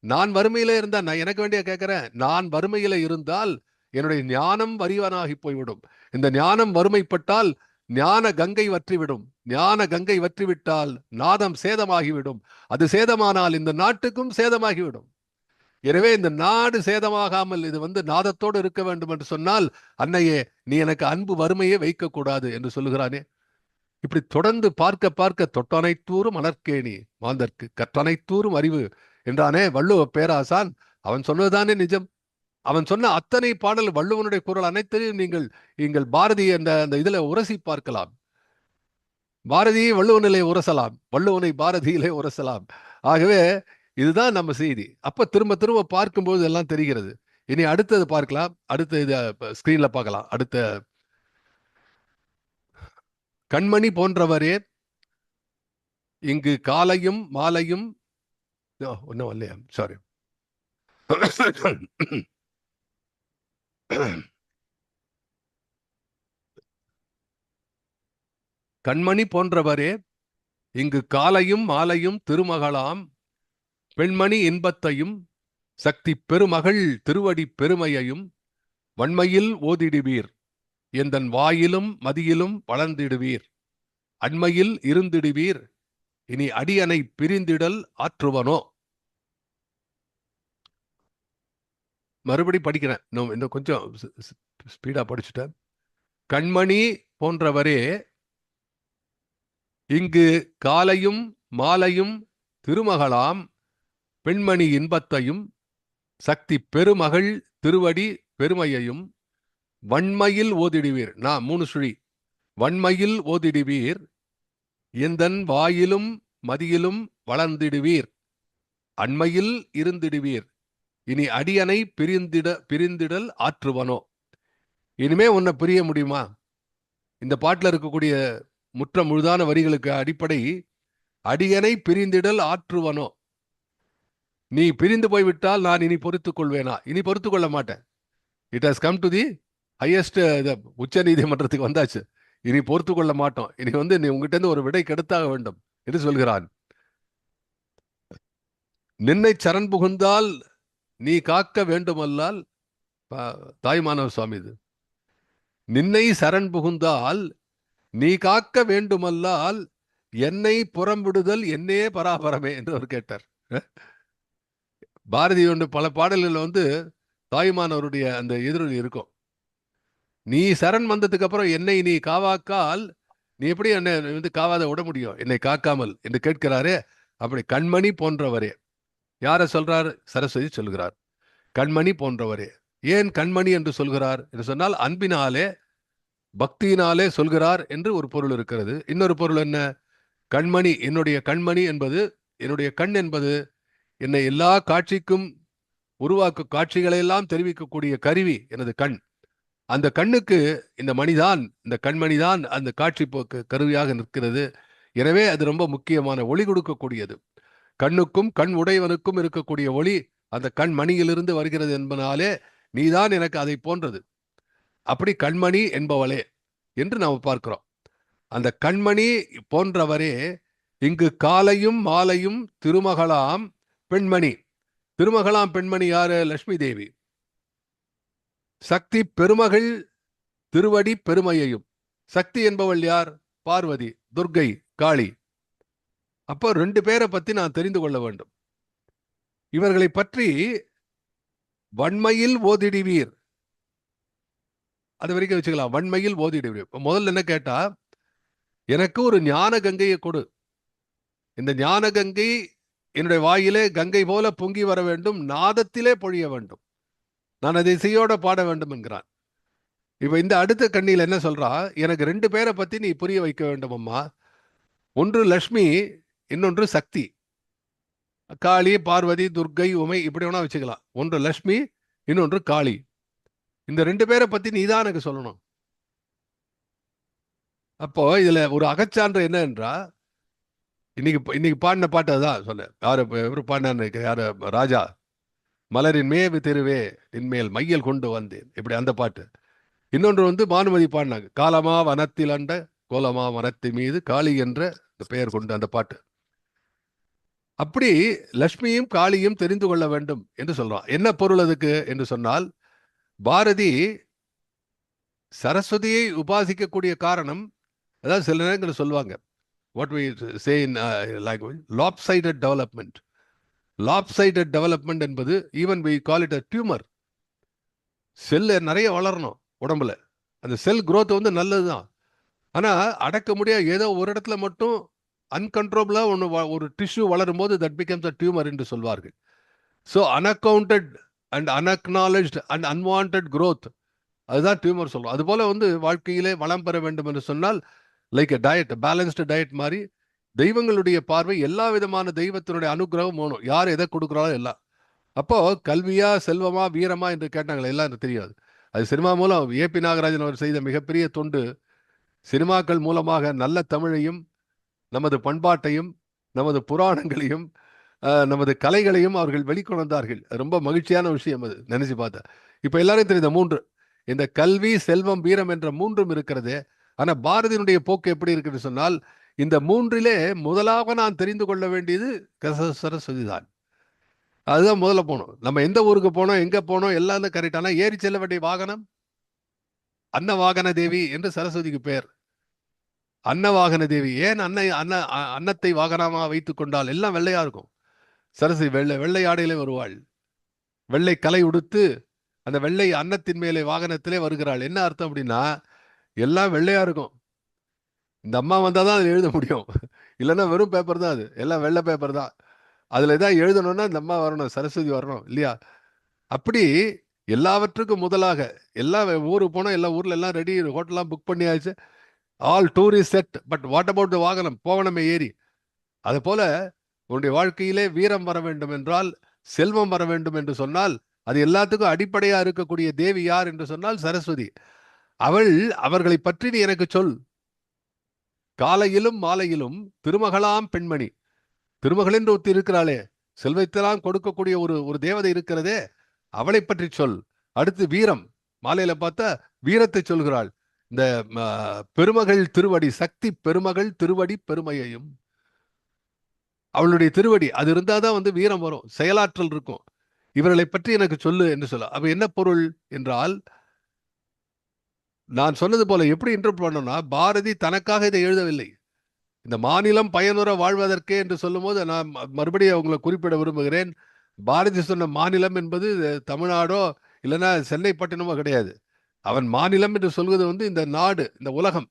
நான் வறுமையில இருந்தா நான் எனக்கு வேண்டிய கேட்கிறேன். நான் வறுமையில இருந்தால் என்னுடைய ஞானம் வறியவனாகி போய்விடும். இந்த ஞானம் வறுமைப்பட்டால் ஞான கங்கை வற்றிவிடும். ஞான கங்கை வற்றிவிட்டால் நாதம் சேதமாகிவிடும். அது சேதமானால் இந்த நாட்டுக்கும் சேதமாகிவிடும். எனவே இந்த நாடு சேதமாகாமல் இது நாதத்தோடு இருக்க வேண்டும் என்று சொன்னால், அன்னையே நீ எனக்கு அன்பு வறுமையே வைக்க கூடாது என்று சொல்லுகிறானே. இப்படி தொடர்ந்து பார்க்க பார்க்க தொட்டனைத்தூரும் அனற்கேணி மாந்தற்கு கற்றனைத்தூரும் அறிவு என்றானே வள்ளுவ பேராசான். அவன் சொன்னதுதானே நிஜம். அவன் சொன்ன அத்தனை பாடல் வள்ளுவனுடைய குரல் அனைத்தையும் நீங்கள் பாரதி அந்த இதுல உரசி பார்க்கலாம். பாரதியை வள்ளுவனிலே உரசலாம், வள்ளுவனை பாரதியிலே உரசலாம். ஆகவே இதுதான் நம்ம செய்தி. அப்ப திரும்ப திரும்ப பார்க்கும்போது எல்லாம் தெரிகிறது. இனி அடுத்தது பார்க்கலாம். அடுத்த இதை ஸ்கிரீன்ல பார்க்கலாம். அடுத்த கண்மணி போன்றவரே இங்கு காலையும் மாலையும் ஒன்னும் இல்லையா, சாரி. கண்மணி போன்றவரே இங்கு காலையும் மாலையும் திருமகளாம் பெண்மணி இன்பத்தையும் சக்தி பெருமகள் திருவடி பெருமையையும் வன்மையில் ஓதிடுவீர், எந்தன் வாயிலும் மதியிலும் வளர்ந்திடுவீர், அண்மையில் இருந்திடுவீர், இனி அடியனை பிரிந்திடல் ஆற்றுவனோ. மறுபடி படிக்கிறேன், இன்னும் கொஞ்சம் ஸ்பீடா படிச்சுட்டேன். கண்மணி போன்றவரே இங்கு காலையும் மாலையும் திருமகளாம் பெண்மணி இன்பத்தையும் சக்தி பெருமகள் திருவடி பெருமையையும் வன்மையில் ஓதிடுவீர். நான் 3 சுழி. வன்மையில் ஓதிடுவீர், எந்தன் வாயிலும் மதியிலும் வளர்ந்திடுவீர், அண்மையில் இருந்திடுவீர், இனி அடியனை பிரிந்திடல் ஆற்றுவனோ. இனிமே உன்னை பிரிய முடியுமா? இந்த பாட்டில் இருக்கக்கூடிய முற்ற முழுதான வரிகளுக்கு அடிப்படை அடியனை பிரிந்திடல் ஆற்றுவனோ. நீ பிரிந்து போய்விட்டால் நான் இனி பொறுத்துக் கொள்வேனா? இனி பொறுத்துக் கொள்ள மாட்டேன். It has come to the highest உச்ச நீதிமன்றத்துக்கு வந்தாச்சு. இனி பொறுத்து கொள்ள மாட்டோம். இனி நீ உங்ககிட்ட இருந்து ஒரு விடை கெடுத்தாக வேண்டும் என்று சொல்கிறான். நின்னை சரண் புகுந்தால் நீ காக்க வேண்டுமல்லால், தாய்மானவ சுவாமி இது, நின்னை சரண் புகுந்தால் நீ காக்க வேண்டுமல்லால் என்னை புறம்பிடுதல் என்னே பராபரமே என்று அவர் கேட்டார். பாரதி பல பாடல்கள் தாய்மானவருடைய அந்த எதிரொலி இருக்கும். நீ சரண் வந்ததுக்கு அப்புறம் என்னை நீ காவாக்கால் நீ எப்படி என்னை காவாத விட முடியும், என்னை காக்காமல் என்று கேட்கிறாரே. அப்படி கண்மணி போன்றவரே. யார சொல்றார்? சரஸ்வதி சொல்கிறார். கண்மணி போன்றவரே. ஏன் கண்மணி என்று சொல்கிறார் என்று சொன்னால் அன்பினாலே பக்தியினாலே சொல்கிறார் என்று ஒரு பொருள் இருக்கிறது. இன்னொரு பொருள் என்ன? கண்மணி, என்னுடைய கண்மணி என்பது, என்னுடைய கண் என்பது என்னை எல்லா காட்சிக்கும் உருவாக்கும் காட்சிகளையெல்லாம் தெரிவிக்கக்கூடிய கருவி எனது கண். அந்த கண்ணுக்கு இந்த மணிதான், இந்த கண்மணிதான் அந்த காட்சி போக்கு கருவியாக நிற்கிறது. எனவே அது ரொம்ப முக்கியமான ஒளி கொடுக்கக்கூடியது. கண்ணுக்கும் கண் உடையவனுக்கும் இருக்கக்கூடிய ஒளி அந்த கண் மணியிலிருந்து வருகிறது என்பதனாலே நீதான் எனக்கு அதை போன்றது. அப்படி கண்மணி என்பவளே என்று நாம் பார்க்கிறோம். அந்த கண்மணி போன்றவரே இங்கு காலையும் மாலையும் திருமகளாம் பெண்மணி. திருமகளாம் பெண்மணி யாரு? லட்சுமி தேவி. சக்தி பெருமகள் திருவடி பெருமையையும். சக்தி என்பவள் யார்? பார்வதி, துர்கை, காளி. அப்போ 2 பேரை பத்தி நான் தெரிந்து கொள்ள வேண்டும். இவர்களை பற்றி வன்மையில் ஓதிடுவீர், அது வரைக்கும் வச்சுக்கலாம். வன்மையில் ஓதிடுவீர். முதல்ல என்ன கேட்டா, எனக்கு ஒரு ஞான கங்கையை கொடு. இந்த ஞான கங்கை என்னுடைய வாயிலே கங்கை போல பொங்கி வர வேண்டும், நாதத்திலே பொழிய வேண்டும், நான் அதை இசையோட பாட வேண்டும் என்கிறான். இப்ப இந்த அடுத்த கண்ணியில் என்ன சொல்றா? எனக்கு 2 பேரை பத்தி நீ புரிய வைக்க வேண்டும் அம்மா. ஒன்று லட்சுமி, இன்னொன்று சக்தி. காளி, பார்வதி, துர்கை, உமை இப்படி வேணா வச்சுக்கலாம். ஒன்று லட்சுமி, இன்னொன்று காளி. இந்த 2 பேரை பத்தி நீ தான் எனக்கு சொல்லணும். அப்போ இதுல ஒரு அகச்சான்று என்ன என்றா, இன்னைக்கு பாடின பாட்டு அதான் சொன்ன. யாரு எவரு பாடினான்னு? யாரு? ராஜா. மலரின் மேவு திருவே இன்மேல் மையல் கொண்டு வந்தேன், இப்படி அந்த பாட்டு. இன்னொன்று பானுமதி பாடினாங்க, காலமா வனத்தில் அண்ட கோலமா வனத்தி மீது காளி என்ற பெயர் கொண்டு அந்த பாட்டு. அப்படி லட்சுமியும் காளியும் தெரிந்து கொள்ள வேண்டும் என்று சொல்றான். என்ன பொருள் அதுக்கு என்று சொன்னால், பாரதி சரஸ்வதியை உபாசிக்கக்கூடிய காரணம், அதாவது சில நேரங்கள் சொல்லுவாங்க, what we say in language, lopsided development. Lopsided development என்பது, even we call it a tumour. Cell நிறைய வளரணும் உடம்புல, அந்த செல் growth நல்லதுதான். ஆனா அடக்க முடியாது, ஏதோ ஒரு இடத்துல மட்டும் அன்கண்ட்ரோலா ஒரு டிஷ்யூ வளரும் போது தட் பிகம்ஸ் அ டியூமர் என்று சொல்வார்கள். So unaccounted and unacknowledged and unwanted growth, அதுதான் டியூமர் சொல்றோம். அது போல வாழ்க்கையிலே வளம் பெற வேண்டும் என்று சொன்னால், like a diet, balanced diet மாதிரி தெய்வங்களுடைய பார்வை, எல்லா விதமான தெய்வத்தினுடைய அனுகிரகம் வேணும். யார் எதை கொடுக்குறாலும் எல்லாம். அப்போ கல்வியா, செல்வமா, வீரமா என்று கேட்டாங்களே, எல்லாம் எனக்கு தெரியாது. அது சினிமா மூலம் ஏபி நாகராஜன் அவர் செய்த மிகப்பெரிய தொண்டு. சினிமாக்கள் மூலமாக நல்ல தமிழையும், நமது பண்பாட்டையும், நமது புராணங்களையும், நமது கலைகளையும் அவர்கள் வெளிக்கொணர்ந்தார்கள். ரொம்ப மகிழ்ச்சியான விஷயம் அது, நினைச்சு பார்த்தா. இப்ப எல்லாரும் தெரியுது 3, இந்த கல்வி, செல்வம், வீரம் என்ற 3ம் இருக்கிறது. ஆனா பாரதியினுடைய போக்கு எப்படி இருக்குன்னு சொன்னால், இந்த 3லே முதலாக நான் தெரிந்து கொள்ள வேண்டியது சரஸ்வதி தான். அதுதான் முதல்ல போகணும். நம்ம எந்த ஊருக்கு போனோம், எங்க போனோம், எல்லாம் கரெக்ட். ஆனா ஏறி செல்ல வேண்டிய வாகனம் அன்னவாகன தேவி என்று சரஸ்வதிக்கு பெயர். அன்னவாகன தேவி. ஏன் அன்னத்தை வாகனமா வைத்துக் கொண்டால் எல்லாம் வெள்ளையா இருக்கும். சரஸ்வதி வெள்ளை ஆடையிலே வருவாள், வெள்ளை கலை உடுத்து அந்த வெள்ளை அன்னத்தின் மேலே வாகனத்திலே வருகிறாள். என்ன அர்த்தம் அப்படின்னா, எல்லாம் வெள்ளையா இருக்கும். இந்த அம்மா வந்தால் தான் அதில் எழுத முடியும். இல்லைன்னா வெறும் பேப்பர் தான், அது எல்லாம் வெள்ளை பேப்பர் தான். அதில் தான் எழுதணும்னா இந்த அம்மா வரணும், சரஸ்வதி வரணும் இல்லையா? அப்படி எல்லாவற்றுக்கும் முதலாக எல்லாம் ஊருக்கு போனால் எல்லா ஊரில் எல்லாம் ரெடி, ஹோட்டல்லாம் புக் பண்ணியாச்சு, all tour is set, but what about the வாகனம், போகணுமே ஏறி. அது போல உன்னுடைய வாழ்க்கையிலே வீரம் வர வேண்டும் என்றால், செல்வம் வர வேண்டும் என்று சொன்னால், அது எல்லாத்துக்கும் அடிப்படையா இருக்கக்கூடிய தேவி யார் என்று சொன்னால் சரஸ்வதி. அவர்களை பற்றி நீ எனக்கு சொல். காலையிலும் மாலையிலும் திருமகளாம் பெண்மணி, திருமகள் என்று ஒருத்தி இருக்கிறாளே, செல்வத்தெல்லாம் கொடுக்கக்கூடிய ஒரு ஒரு தேவதை இருக்கிறதே, அவளை பற்றி சொல். அடுத்து வீரம், மாலையில பார்த்தா வீரத்தை சொல்கிறாள். இந்த பெருமகள் திருவடி, சக்தி பெருமகள் திருவடி பெருமையையும், அவளுடைய திருவடி அது இருந்தாதான் வீரம் வரும், செயலாற்றல் இருக்கும். இவர்களை பற்றி எனக்கு சொல்லு என்று சொல்ல. அப்ப என்ன பொருள் என்றால், நான் சொன்னது போல எப்படி இன்டர்பிரட் பண்ணோம்னா, பாரதி தனக்காக இதை எழுதவில்லை. இந்த மாநிலம் பயனுற வாழ்வதற்கே என்று சொல்லும் போது நான் மறுபடியும் அவங்களை குறிப்பிட விரும்புகிறேன். பாரதி சொன்ன மாநிலம் என்பது தமிழ்நாடோ இல்லைன்னா சென்னை பட்டணமோ கிடையாது. அவன் மாநிலம் என்று சொல்வது இந்த நாடு, இந்த உலகம்,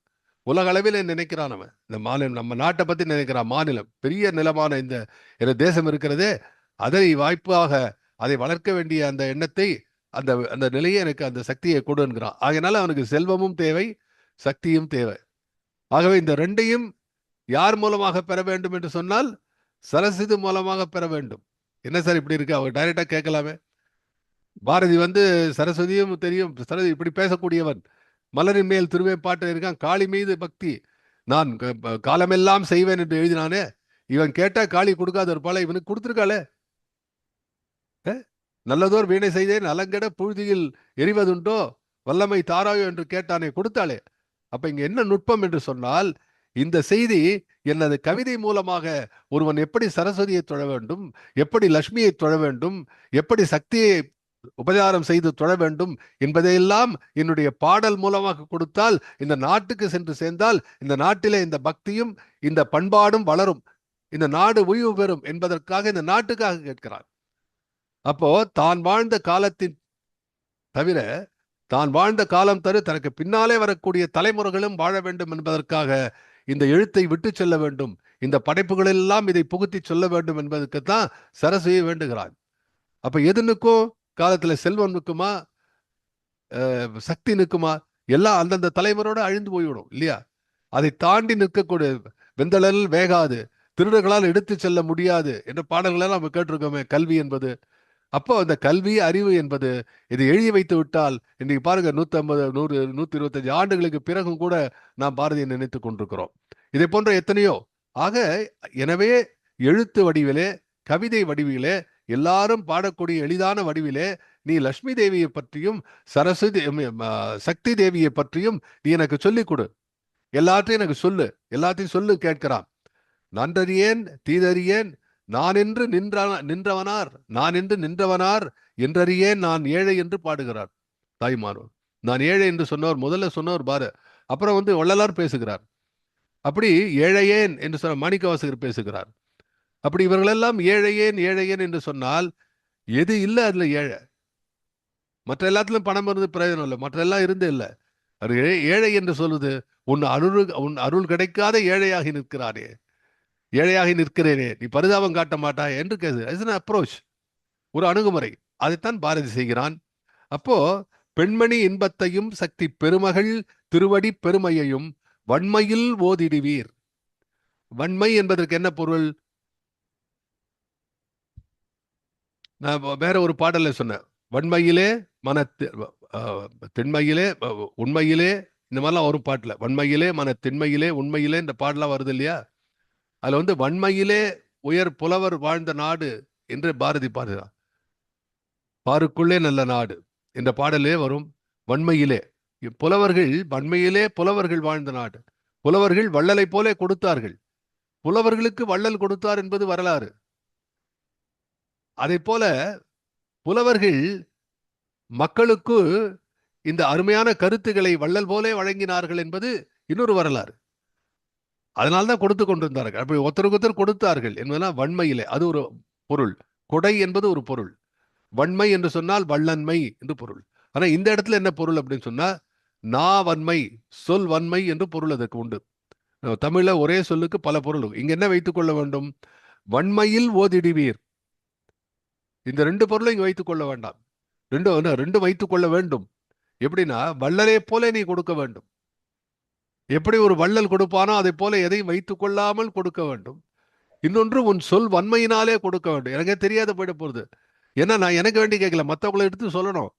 உலக அளவில் நினைக்கிறான் அவன். இந்த மாநிலம் நம்ம நாட்டை பத்தி நினைக்கிறான். மாநிலம் பெரிய நிலமான இந்த தேசம் இருக்கிறதே, அதை வாய்ப்பாக அதை வளர்க்க வேண்டிய அந்த எண்ணத்தை, அந்த அந்த நிலையை, எனக்கு அந்த சக்தியை கொடுங்கிறான். ஆகையினால அவனுக்கு செல்வமும் தேவை, சக்தியும் தேவை. ஆகவே இந்த ரெண்டையும் யார் மூலமாக பெற வேண்டும் என்று சொன்னால் சரஸ்வதி மூலமாக பெற வேண்டும். என்ன சார் இப்படி இருக்கு, அவர் டைரக்டா கேட்கலாமே. பாரதி சரஸ்வதியும் தெரியும், சரஸ்வதி இப்படி பேசக்கூடியவன். மலரின் மேல் திருவே பாட்டு இருக்கான், காளி மீது பக்தி நான் காலமெல்லாம் செய்வேன் என்று எழுதினானே, இவன் கேட்டா காளி கொடுக்காத ஒரு பால இவனுக்கு கொடுத்துருக்காளே. நல்லதோர் வீணை செய்தேன் அலங்கட புழுதியில் எரிவதுண்டோ வல்லமை தாராயோ என்று கேட்டானே, கொடுத்தாளே. அப்ப இங்க என்ன நுட்பம் என்று சொன்னால், இந்த செய்தி எனது கவிதை மூலமாக ஒருவன் எப்படி சரஸ்வதியை தொழ வேண்டும், எப்படி லட்சுமியை தொழ வேண்டும், எப்படி சக்தியை உபச்சாரம் செய்து தொழ வேண்டும் என்பதையெல்லாம் என்னுடைய பாடல் மூலமாக கொடுத்தால், இந்த நாட்டுக்கு சென்று சேர்ந்தால், இந்த நாட்டிலே இந்த பக்தியும் இந்த பண்பாடும் வளரும், இந்த நாடு உய்வு பெறும் என்பதற்காக இந்த நாட்டுக்காக கேட்கிறார். அப்போ தான் வாழ்ந்த காலத்தின் தவிர, தான் வாழ்ந்த காலம் தரு தனக்கு பின்னாலே வரக்கூடிய தலைமுறைகளும் வாழ வேண்டும் என்பதற்காக இந்த எழுத்தை விட்டு செல்ல வேண்டும், இந்த படைப்புகள் எல்லாம் இதை புகுத்தி சொல்ல வேண்டும் என்பதற்குத்தான் சரஸ்வதியை வேண்டுகிறான். அப்ப எது நிற்கும் காலத்துல, செல்வம் நிற்குமா, சக்தி நிற்குமா? எல்லாம் அந்தந்த தலைமுறையோட அழிந்து போய்விடும் இல்லையா? அதை தாண்டி நிற்கக்கூடிய வெந்தளல் வேகாது, திருடர்களால் எடுத்து செல்ல முடியாது என்ற பாடல்களெல்லாம் நம்ம கேட்டிருக்கோமே, கல்வி என்பது. அப்போ அந்த கல்வி அறிவு என்பது இதை எழுதி வைத்து விட்டால், இன்னைக்கு பாருங்க 150 100 125 ஆண்டுகளுக்கு பிறகும் கூட நாம் பாரதியை நினைத்து கொண்டிருக்கிறோம். இதை போன்ற எத்தனையோ. ஆக எனவே எழுத்து வடிவிலே, கவிதை வடிவிலே, எல்லாரும் பாடக்கூடிய எளிதான வடிவிலே நீ லட்சுமி தேவியை பற்றியும் சரஸ்வதி சக்தி தேவியை பற்றியும் நீ எனக்கு சொல்லிக் கொடு, எல்லாத்தையும் எனக்கு சொல்லு, எல்லாத்தையும் சொல்லு கேட்கிறான். நன்றறியேன் தீதறியேன் நான் என்று நின்றவனார், நான் என்று நின்றவனார் என்றறியேன் நான் ஏழை என்று பாடுகிறார் தாய்மானோர். நான் ஏழை என்று சொன்னவர் முதல்ல சொன்னவர் பாரு, அப்புறம் வள்ளலார் பேசுகிறார். அப்படி ஏழையேன் என்று சொன்ன மாணிக்கவாசகர் பேசுகிறார். அப்படி இவர்களெல்லாம் ஏழையேன் ஏழையேன் என்று சொன்னால் எது இல்லை அதுல ஏழை? மற்ற எல்லாத்திலும் பணம் இருந்து பிரயோஜனம் இல்லை, மற்ற எல்லாம் இருந்து இல்லை. அது ஏழை என்று சொல்வது உன் அருள் கிடைக்காத ஏழையாகி நிற்கிறானே, ஏழையாகி நிற்கிறேனே, நீ பரிதாபம் காட்ட மாட்டாய் என்று கேட்குது. அப்ரோச், ஒரு அணுகுமுறை. அதைத்தான் பாரதி செய்கிறான். அப்போ பெண்மணி இன்பத்தையும் சக்தி பெருமகள் திருவடி பெருமையையும் வன்மையில் ஓதிடுவீர். வன்மை என்பதற்கு என்ன பொருள்? நான் வேற ஒரு பாடல்ல சொன்னேன், வன்மையிலே திண்மையிலே உண்மையிலே, இந்த மாதிரிலாம் ஒரு பாட்டுல வன்மையிலே மன திண்மையிலே உண்மையிலே இந்த பாடலாம் வருது இல்லையா? அதுல வன்மையிலே உயர் புலவர் வாழ்ந்த நாடு என்று பாரதி பாடுகிறார். பாருக்குள்ளே நல்ல நாடு என்ற பாடலே வரும். வன்மையிலே புலவர்கள், வன்மையிலே புலவர்கள் வாழ்ந்த நாடு. புலவர்கள் வள்ளலை போல கொடுத்தார்கள், புலவர்களுக்கு வள்ளல் கொடுத்தார் என்பது வரலாறு. அதை போல புலவர்கள் மக்களுக்கு இந்த அருமையான கருத்துக்களை வள்ளல் போலே வழங்கினார்கள் என்பது இன்னொரு வரலாறு. அதனால்தான் கொடுத்து கொண்டிருந்தார்கள். அப்படி ஒருத்தருக்கு ஒருத்தர் கொடுத்தார்கள் என்பதெல்லாம் வன்மையிலே, அது ஒரு பொருள். கொடை என்பது ஒரு பொருள். வன்மை என்று சொன்னால் வள்ளன்மை என்று பொருள். ஆனா இந்த இடத்துல என்ன பொருள் அப்படின்னு சொன்னா, நா வன்மை, சொல் வன்மை என்று பொருள் அதற்கு உண்டு. தமிழ்ல ஒரே சொல்லுக்கு பல பொருள். இங்க என்ன வைத்துக் கொள்ள வேண்டும்? வன்மையில் ஓதிடுவீர். இந்த ரெண்டு பொருளும் இங்க வைத்துக் கொள்ள வேண்டாம். ரெண்டும் வைத்துக் கொள்ள வேண்டும். எப்படின்னா, வள்ளலே போல நீ கொடுக்க வேண்டும். எப்படி ஒரு வள்ளல் கொடுப்பானோ அதை போல எதையும் வைத்துக் கொள்ளாமல் கொடுக்க வேண்டும். இன்னொன்று, உன் சொல் வன்மையினாலே கொடுக்க வேண்டும். எனக்கே தெரியாத போயிட போகுது. ஏன்னா நான் எனக்கு வேண்டி கேட்கல, மற்றவங்களை எடுத்து சொல்லணும்.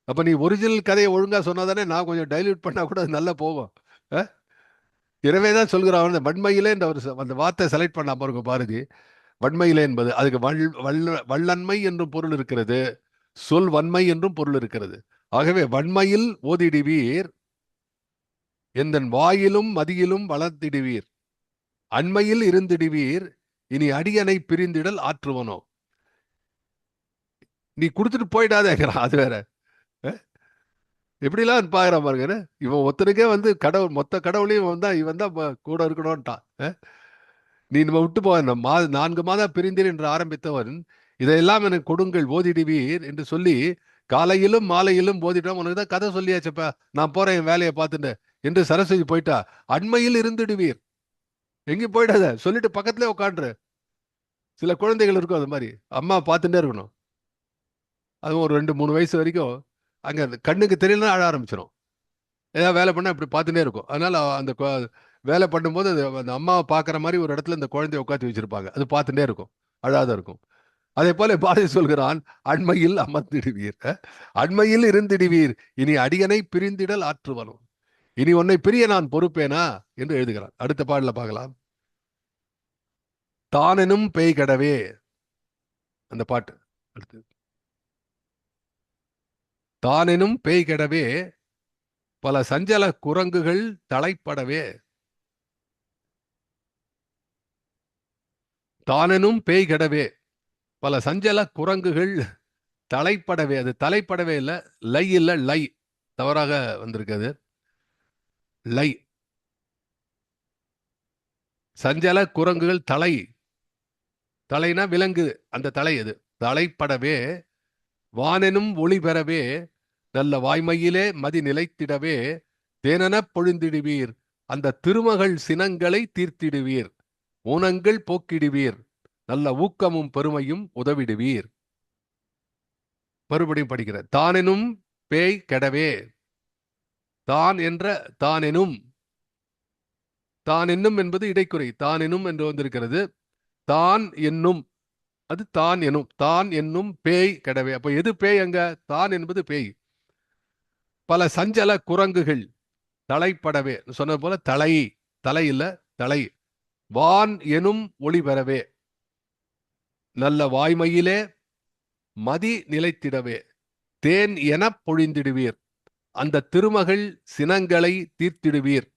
அப்ப நீ ஒரிஜினல் கதையை ஒழுங்கா சொன்னாதானே நான் கொஞ்சம் டைல்யூட் பண்ணா கூட அது நல்லா போகும். எனவே தான் சொல்கிறான், வன்மையிலே அந்த வார்த்தை செலக்ட் பண்ண பாருங்க பாரதி. வன்மையிலே என்பது அதுக்கு வள்ளன்மை என்றும் பொருள் இருக்கிறது, சொல் வன்மை என்றும் பொருள் இருக்கிறது. ஆகவே வன்மையில் ஓதிடுவீர், எந்தன் வாயிலும் மதியிலும் வளர்த்திடுவீர், அண்மையில் இருந்திடுவீர், இனி அடியனை பிரிந்திடல் ஆற்றுவனோ. நீ கொடுத்துட்டு போயிடாதேங்கிறான். அது வேற எப்படிலாம் பாக்குறான் பாருங்க. இவன் ஒருத்தனுக்கே கடவுள், மொத்த கடவுளையும் இவன் தான் கூட இருக்கணும்ட்டான். நீ நம்ம விட்டு போ, 4 மாதம் பிரிந்தீர் என்று ஆரம்பித்தவன் இதையெல்லாம் எனக்கு கொடுங்கள் ஓதிடுவீர் என்று சொல்லி காலையிலும் மாலையிலும் ஓதிட்டோம். உனக்கு தான் கதை சொல்லியாச்சப்ப, நான் போறேன் என் வேலையை பார்த்துட்டு என்று சரஸ்வதி போயிட்டா. அண்மையில் இருந்துடுவீர், எங்கேயும் போயிடாத, சொல்லிட்டு பக்கத்துல உட்காந்துரு. சில குழந்தைகள் இருக்கும் அது மாதிரி, அம்மா பார்த்துட்டே இருக்கணும். அதுவும் ஒரு 2-3 வயசு வரைக்கும் அங்க கண்ணுக்கு தெரியலன்னா அழ ஆரம்பிச்சிடும். ஏதாவது வேலை பண்ணா இப்படி பார்த்துட்டே இருக்கும். அதனால அந்த வேலை பண்ணும்போது அந்த அம்மாவை பார்க்குற மாதிரி ஒரு இடத்துல இந்த குழந்தைய உட்காந்து வச்சிருப்பாங்க. அது பார்த்துட்டே இருக்கும், அழாத இருக்கும். அதே போல பாரதி சொல்கிறான், அண்மையில் அமர்ந்திடுவீர், அண்மையில் இருந்திடுவீர், இனி அடியனை பிரிந்திடல் ஆற்றுவனும். இனி உன்னை பிரிய நான் பொறுப்பேனா என்று எழுதுகிறான். அடுத்த பாடல பார்க்கலாம். தானெனும் பேய் கடவே, அந்த பாட்டு அடுத்து. தானெனும் பேய் கெடவே பல சஞ்சல குரங்குகள் தலைப்படவே. தானெனும் பேய் கெடவே பல சஞ்சல குரங்குகள் தலைப்படவே. அது தலைப்படவே இல்லை, லை இல்ல, லை தவறாக வந்திருக்கிறது. லை, சஞ்சல குரங்குகள் தலைனா விலங்கு, அந்த தலை அது. தலைப்படவே வானெனும் ஒளி பெறவே நல்ல வாய்மையிலே மதி நிலைத்திடவே தேனென பொழிந்திடுவீர், அந்த திருமகள் சினங்களை தீர்த்திடுவீர், ஊனங்கள் போக்கிடுவீர், நல்ல ஊக்கமும் பெருமையும் உதவிடுவீர். மறுபடியும் படிக்கிற. தானெனும் பேய் கெடவே. தான் என்ற தானெனும், தான் என்னும் என்பது இடைக்குறை, தான் எனும் என்று வந்திருக்கிறது. தான் என்னும், அது தான் எனும். தான் என்னும் பேய் கெடவே. அப்ப எது பேய் அங்க? தான் என்பது பேய். பல சஞ்சல குரங்குகள் தலைப்படவே சொன்னது போல, தலை இல்ல, தலை. வான் எனும் ஒளி பெறவே நல்ல வாய்மையிலே மதி நிலைத்திடவே தேன் எனப் பொழிந்திடுவீர், அந்த திருமகள் சினங்களை தீர்த்திடுவீர்,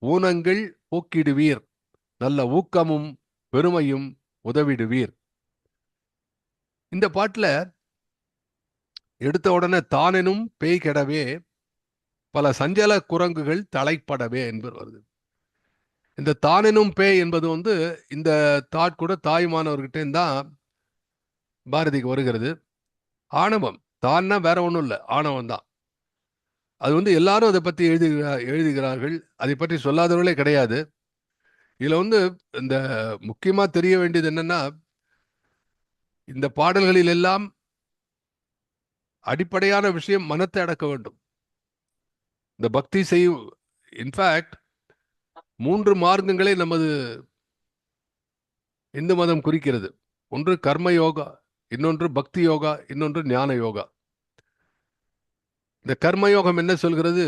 ஊனங்கள் போக்கிடுவீர், நல்ல ஊக்கமும் பெருமையும் உதவிடுவீர். இந்த பாட்டுல எடுத்த உடனே தானெனும் பேய் கெடவே பல சஞ்சல குரங்குகள் தலைப்படவே என்பது வருது. இந்த தானெனும் பேய் என்பது இந்த தாட் கூட தாய்மானவர்கிட்ட தான் பாரதிக்கு வருகிறது. ஆணவம். தான்னா வேற ஒன்றும் இல்லை, ஆணவம் தான். அது எல்லாரும் அதை பற்றி எழுதுகிறார்கள், அதை பற்றி சொல்லாதவர்களே கிடையாது. இதுல இந்த முக்கியமா தெரிய வேண்டியது என்னன்னா, இந்த பாடல்களில் எல்லாம் அடிப்படையான விஷயம் மனத்தை அடக்க வேண்டும். இந்த பக்தி செய்யும், இன்ஃபேக்ட் 3 மார்க்கங்களை நமது இந்து மதம் குறிக்கிறது. ஒன்று கர்ம யோகா, இன்னொன்று பக்தி யோகா, இன்னொன்று ஞான யோகா. இந்த கர்மயோகம் என்ன சொல்கிறது?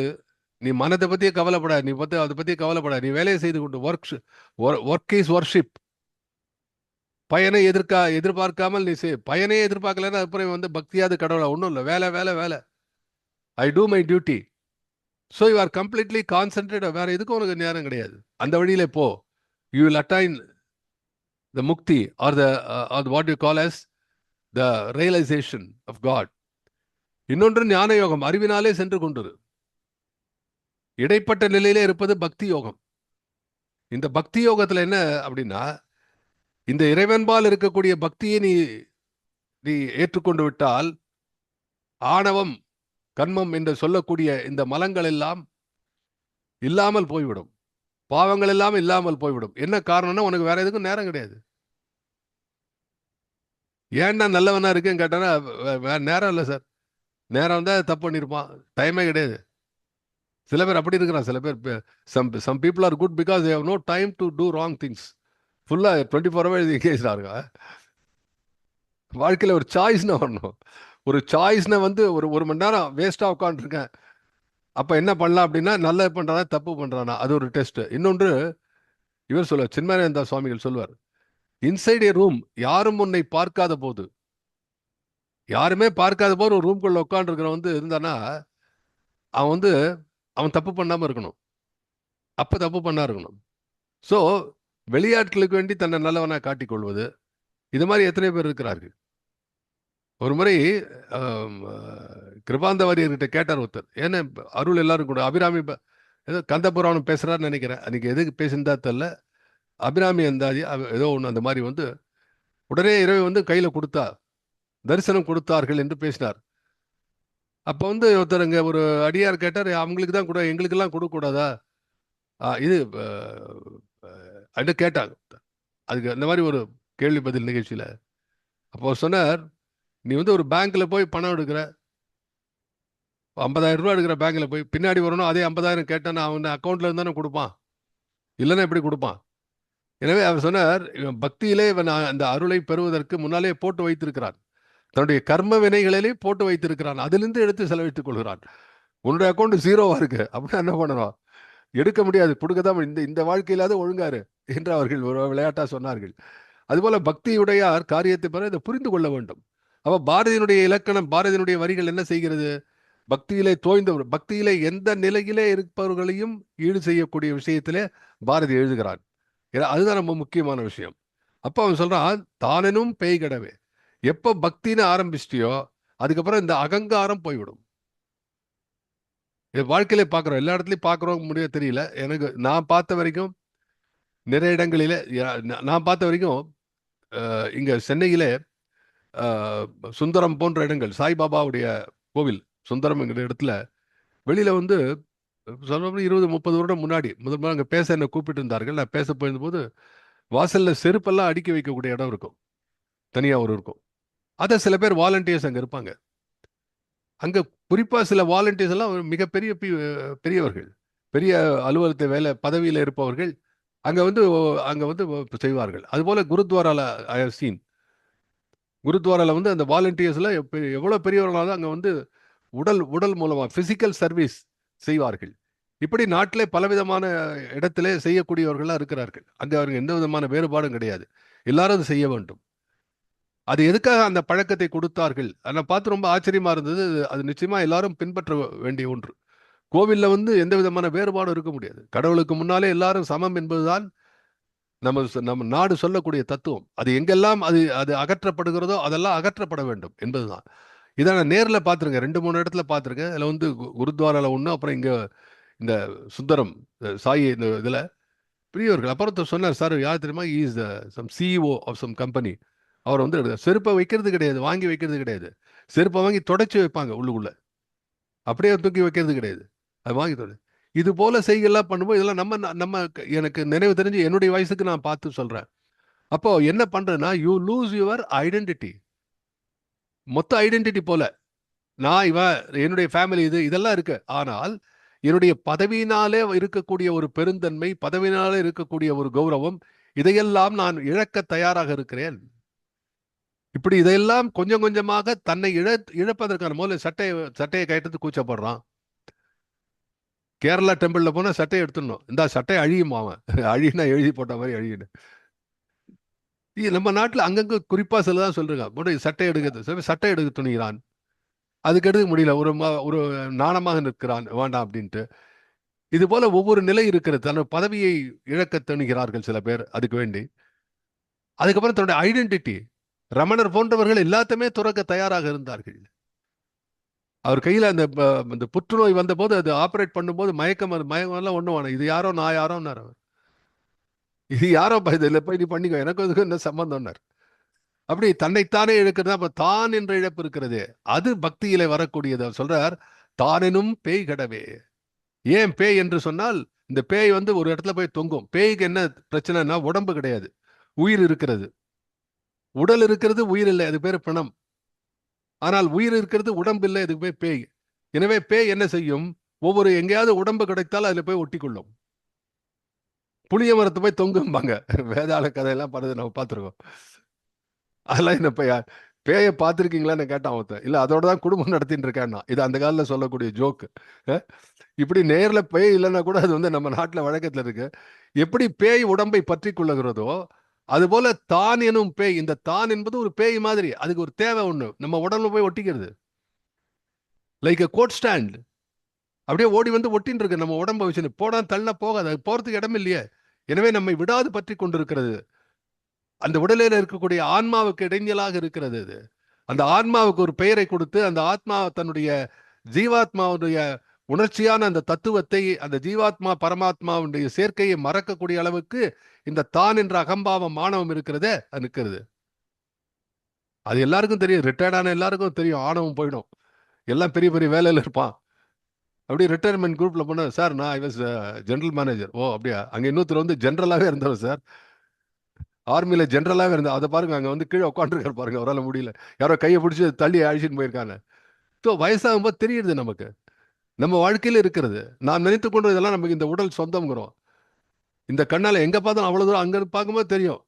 நீ மனதை பத்தியே கவலைப்படாது, நீ அதை பத்தியே கவலைப்படாது, நீ வேலையை செய்து கொண்டு ஒர்க் இஸ் வர்ஷிப். பயனை எதிர்பார்க்காமல் நீ பயனையே எதிர்பார்க்கலன்னா அப்புறம் பக்தியாது கடவுளா? ஒன்றும் இல்லை, வேலை வேலை வேலை. I do my duty. So you are completely concentrate. வேற எதுக்கும் உனக்கு நேரம் கிடையாது. அந்த வழியில போ. You will attain the mukti or what you call as the realisation of God. இன்னொன்று ஞான யோகம், அறிவினாலே சென்று கொண்டிரு. இடைப்பட்ட நிலையிலே இருப்பது பக்தி யோகம். இந்த பக்தி யோகத்துல என்ன அப்படின்னா, இந்த இறைவன்பால் இருக்கக்கூடிய பக்தியை நீ ஏற்றுக்கொண்டு விட்டால், ஆணவம் கண்மம் என்று சொல்லக்கூடிய இந்த மலங்கள் எல்லாம் இல்லாமல் போய்விடும். பாவங்கள் எல்லாம் இல்லாமல் போய்விடும். என்ன காரணம்னா உனக்கு வேற எதுக்கும் நேரம் கிடையாது. ஏன்டா நல்லவனா இருக்கேன்னு கேட்டானா, வேற நேரம் இல்லை சார். நேரம் தான் தப்பு பண்ணியிருப்பான். டைமே கிடையாது. சில பேர் அப்படி இருக்கிறான். சில பேர் some people are good because they have no time to do wrong things. ஃபுல்லா 24 ஹவர்ஸ் எங்கேஜ்டா இருக்கான். வாழ்க்கையில ஒரு சாய்ஸ்னு வரணும். ஒரு சாய்ஸ்னா வந்து ஒரு மணி நேரம் வேஸ்டா உட்காந்துருக்கேன். அப்ப என்ன பண்ணலாம் அப்படின்னா, நல்லது பண்றானா தப்பு பண்றானா அது ஒரு டெஸ்ட். இன்னொன்று இவர் சொல்லுவார், சின்மயானந்தா சுவாமிகள் சொல்லுவார், இன்சைட் ஏ ரூம், யாரும் உன்னை பார்க்காத போது, யாருமே பார்க்காத போது ஒரு ரூம்குள்ள உட்காந்துருக்கிறவன் வந்து இருந்தானா, அவன் வந்து அவன் தப்பு பண்ணாம இருக்கணும். அப்ப தப்பு பண்ணா இருக்கணும். ஸோ வெளியாட்களுக்கு வேண்டி தன்னை நல்லவனா காட்டிக்கொள்வது, இது மாதிரி எத்தனை பேர் இருக்கிறார்கள். ஒரு முறை கிருபாந்த வாரியர்கிட்ட கேட்டார் ஒருத்தர், ஏன்னா அருள் எல்லாரும் கூட அபிராமி ஏதோ கந்தபுராணம் பேசுறாருன்னு நினைக்கிறேன். அன்னைக்கு எதுக்கு பேசியிருந்தா தெரியல. அபிராமி அந்தாதி ஏதோ ஒன்று அந்த மாதிரி வந்து உடனே இரவு வந்து கையில கொடுத்தா, தரிசனம் கொடுத்தார்கள் என்று பேசினார். அப்போ வந்து ஒருத்தருங்க ஒரு அடியார் கேட்டார், அவங்களுக்கு தான் கூட எங்களுக்கெல்லாம் கொடுக்க கூடாதா இது அப்படின்னு கேட்டாங்க. அதுக்கு அந்த மாதிரி ஒரு கேள்வி பதில் நிகழ்ச்சியில அப்போ சொன்னார், நீ வந்து ஒரு பேங்க்ல போய் பணம் எடுக்கிற, 50,000 ரூபா எடுக்கிற பேங்க்ல போய் பின்னாடி வரணும், அதே 50,000 கேட்டானா அவன் அக்கௌண்ட்ல இருந்தானே கொடுப்பான், இல்லைன்னா எப்படி கொடுப்பான். எனவே அவர் சொன்னார், இவன் பக்தியிலே இவன் அந்த அருளை பெறுவதற்கு முன்னாலே போட்டு வைத்திருக்கிறான், தன்னுடைய கர்ம வினைகளிலே போட்டு வைத்திருக்கிறான், அதிலிருந்து எடுத்து செலவழித்துக் கொள்கிறான். உன்னுடைய அக்கௌண்ட் ஜீரோவா இருக்கு அப்படின்னா என்ன பண்ணணும், எடுக்க முடியாது, கொடுக்கதான் இந்த இந்த வாழ்க்கையிலாவது ஒழுங்காரு என்று அவர்கள் ஒரு விளையாட்டா சொன்னார்கள். அதுபோல பக்தியுடையார் காரியத்தை பெற இதை புரிந்து கொள்ள வேண்டும். அப்ப பாரதியினுடைய இலக்கணம், பாரதியினுடைய வரிகள் என்ன செய்கிறது, பக்தியிலே தோய்ந்தவர், பக்தியிலே எந்த நிலையிலே இருப்பவர்களையும் ஈடு செய்யக்கூடிய விஷயத்திலே பாரதி எழுதுகிறான். அதுதான் ரொம்ப முக்கியமான விஷயம். அப்ப அவன் சொல்றான், தானெனும் பேய் கடவே. எப்ப பக்தின்னு ஆரம்பிச்சிட்டியோ அதுக்கப்புறம் இந்த அகங்காரம் போய்விடும். வாழ்க்கையில பாக்குறோம், எல்லா இடத்துலயும் பாக்குறோம், முடிய தெரியல எனக்கு. நான் பார்த்த வரைக்கும் நிறைய இடங்களில, நான் பார்த்த வரைக்கும் இங்க சென்னையிலே சுந்தரம் போன்ற இடங்கள், சாய்பாபாவுடைய கோவில் சுந்தரம் என்கிற இடத்துல வெளியில வந்து சொல்ல 20-30 வருடம் முன்னாடி முதல் அங்கே பேச என்னை கூப்பிட்டு இருந்தார்கள். நான் பேச போயிருந்தபோது வாசல்ல செருப்பெல்லாம் அடுக்கி வைக்கக்கூடிய இடம் இருக்கும், தனியா ஒரு இருக்கும். அதை சில பேர் வாலண்டியர்ஸ் அங்கே இருப்பாங்க. அங்கே குறிப்பா சில வாலண்டியர்ஸ் எல்லாம் மிகப்பெரிய பெரியவர்கள், பெரிய அலுவலகத்தை வேலை பதவியில் இருப்பவர்கள் அங்க வந்து செய்வார்கள். அதுபோல குருத்வாரால ஐ ஹவ் சீன், குருத்வாரால வந்து அந்த வாலண்டியர்ஸ்ல எவ்வளவு பெரியவர்களாலும் அங்க வந்து உடல் உடல் மூலமா பிசிக்கல் சர்வீஸ் செய்வார்கள். இப்படி நாட்டிலே பலவிதமான இடத்திலே செய்யக்கூடியவர்கள்லாம் இருக்கிறார்கள். அங்க அவர்கள் எந்த விதமான வேறுபாடும் கிடையாது, எல்லாரும் அதை செய்ய வேண்டும். அது எதுக்காக அந்த பழக்கத்தை கொடுத்தார்கள் அதை பார்த்து ரொம்ப ஆச்சரியமா இருந்தது. அது நிச்சயமா எல்லாரும் பின்பற்ற வேண்டிய ஒன்று. கோவில்ல வந்து எந்த விதமான வேறுபாடும் இருக்க முடியாது. கடவுளுக்கு முன்னாலே எல்லாரும் சமம் என்பதுதான் நம்ம நாடு சொல்லக்கூடிய தத்துவம். அது எங்கெல்லாம் அது அது அகற்றப்படுகிறதோ அதெல்லாம் அகற்றப்பட வேண்டும் என்பதுதான். இதை நான் நேரில் பார்த்துருக்கேன், 2-3 இடத்துல பார்த்துருக்கேன். அதில் வந்து குருத்வாரால ஒன்று, அப்புறம் இங்கே இந்த சுந்தரம் சாயி இந்த இதில் பெரியவர்கள். அப்புறம் சொன்னார், சார் யார் தெரியுமா, is some CEO of some company. அவர் வந்து செருப்பை வைக்கிறது கிடையாது, வாங்கி வைக்கிறது கிடையாது. செருப்பை வாங்கி தொடச்சி வைப்பாங்க உள்ளுக்குள்ள, அப்படியே தூக்கி வைக்கிறது கிடையாது, அது வாங்கி இது போல செய்கெல்லாம் பண்ணும்போது இதெல்லாம் நம்ம எனக்கு நினைவு தெரிஞ்சு என்னுடைய வயசுக்கு நான் பார்த்து சொல்றேன். அப்போ என்ன பண்றேன்னா, யூ லூஸ் யுவர் ஐடென்டிட்டி. மொத்த ஐடென்டிட்டி போல நான் இவன், என்னுடைய ஃபேமிலி இது இதெல்லாம் இருக்கு. ஆனால் என்னுடைய பதவியினாலே இருக்கக்கூடிய ஒரு பெருந்தன்மை, பதவியினாலே இருக்கக்கூடிய ஒரு கௌரவம், இதையெல்லாம் நான் இழக்க தயாராக இருக்கிறேன். இப்படி இதையெல்லாம் கொஞ்சம் கொஞ்சமாக தன்னை இழப்பதற்கான முதல்ல சட்டையை கயட்டது கூச்சப்படுறான். கேரளா டெம்பிள்ல போனா சட்டையை எடுத்துடணும், இந்த சட்டை அழியும், அவன் அழினா எழுதி போட்ட மாதிரி அழியணும். நம்ம நாட்டில் அங்கங்க குறிப்பா சிலதான் சொல்றாங்க, சட்டை எடுக்கிறது, சட்டை எடுக்க துணிகிறான், அதுக்கு எடுக்க முடியல, ஒரு நாணமாக நிற்கிறான், வேண்டாம் அப்படின்ட்டு. இது போல ஒவ்வொரு நிலை இருக்கிறது. தன் பதவியை இழக்க துணிகிறார்கள் சில பேர் அதுக்கு வேண்டி. அதுக்கப்புறம் தன்னுடைய ஐடென்டிட்டி, ரமணர் போன்றவர்கள் எல்லாத்தையுமே துறக்க தயாராக இருந்தார்கள். அவர் கையில அந்த புற்றுநோய் வந்த போது, அது ஆபரேட் பண்ணும்போது மயக்கம் எல்லாம் ஒண்ணும் வேணும், இது யாரோ நான் யாரோன்னார் அவர். இது யாரோ இதில் போய் நீ பண்ணிக்கோ, எனக்கு அதுக்கு என்ன சம்பந்தம்னார். அப்படி தன்னைத்தானே இழக்கிறது. அப்ப தான் என்ற இழப்பு இருக்கிறது, அது பக்தியிலே வரக்கூடியது. அவர் சொல்றார், தானெனும் பேய் கடவே. ஏன் பேய் என்று சொன்னால், இந்த பேய் வந்து ஒரு இடத்துல போய் தொங்கும். பேய்க்கு என்ன பிரச்சனைனா உடம்பு கிடையாது, உயிர் இருக்கிறது. உடல் இருக்கிறது, உயிர் இல்லை, அது பேர் பிணம். ஆனால் உயிர் இருக்கிறது, உடம்பு இல்லை, அதுக்கு போய் பேய். எனவே பேய் என்ன செய்யும்? ஒவ்வொரு எங்கேயாவது உடம்பு கிடைத்தால் அதுல போய் ஒட்டி கொள்ளும். புளிய மரத்து போய் தொங்கும்பாங்க. வேதாள கதையெல்லாம் படுது, நம்ம பார்த்துருக்கோம். அதெல்லாம் என்ன பேயை பார்த்துருக்கீங்களான்னு கேட்டான் ஒருத்தன். இல்லை, அதோட தான் குடும்பம் நடத்திட்டு இருக்கேன்னா. இது அந்த காலத்தில் சொல்லக்கூடிய ஜோக்கு. இப்படி நேரில் பேய் இல்லைன்னா கூட அது வந்து நம்ம நாட்டில் வழக்கத்தில் இருக்கு. எப்படி பேய் உடம்பை பற்றி கொள்ளுகிறதோ அதுபோல தான் எனும் பேய், இந்த தான் என்பது ஒரு பேய் மாதிரி, அதுக்கு ஒரு தேவை ஒண்ணு, நம்ம உடம்புல போய் ஒட்டிக்கிறது. லைக் a கோட் ஸ்டாண்ட், அப்படியே ஓடி வந்து ஒட்டின்னு இருக்கு நம்ம உடம்ப வச்சுன்னு. போடா தள்ளனா போகாது, அது போறதுக்கு இடம் இல்லையே. எனவே நம்மை விடாது பற்றி கொண்டிருக்கிறது. அந்த உடலில் இருக்கக்கூடிய ஆன்மாவுக்கு இடைஞ்சலாக இருக்கிறது அது. அந்த ஆன்மாவுக்கு ஒரு பெயரை கொடுத்து அந்த ஆத்மா தன்னுடைய ஜீவாத்மாவுடைய உணர்ச்சியான அந்த தத்துவத்தை, அந்த ஜீவாத்மா பரமாத்மாவுடைய சேர்க்கையை மறக்கக்கூடிய அளவுக்கு இந்த தான் என்ற அகம்பாவம் மானவம் இருக்கிறதே, அது நிற்கிறது. அது எல்லாருக்கும் தெரியும், ரிட்டையர்டான எல்லாருக்கும் தெரியும். ஆணவம் போயிடும், எல்லாம் பெரிய பெரிய வேலையில் இருப்பான். அப்படியே ரிட்டையர்மெண்ட் குரூப்ல போன, சார் நான் ஐ வாஸ் ஜெனரல் மேனேஜர். ஓ அப்படியா? அங்க இன்னொருத்தர் வந்து ஜென்ரலாவே இருந்தவர் சார், ஆர்மியில ஜென்ரலாவே இருந்தா. அதை பாருங்க, அங்க வந்து கீழே உட்காந்துருக்காரு பாருங்க, அவரால் முடியல, யாரோ கையை பிடிச்சி தள்ளி அழிச்சின்னு போயிருக்காங்க. ஸோ வயசாகும் போது தெரியுது நமக்கு நம்ம வாழ்க்கையில இருக்கிறது. நாம் நினைத்து கொண்டு இதெல்லாம் நமக்கு இந்த உடல் சொந்தம்ங்கிறோம். இந்த கண்ணால எங்க பார்த்தாலும் அவ்வளவு தூரம் அங்க பார்க்கும்போது தெரியும்.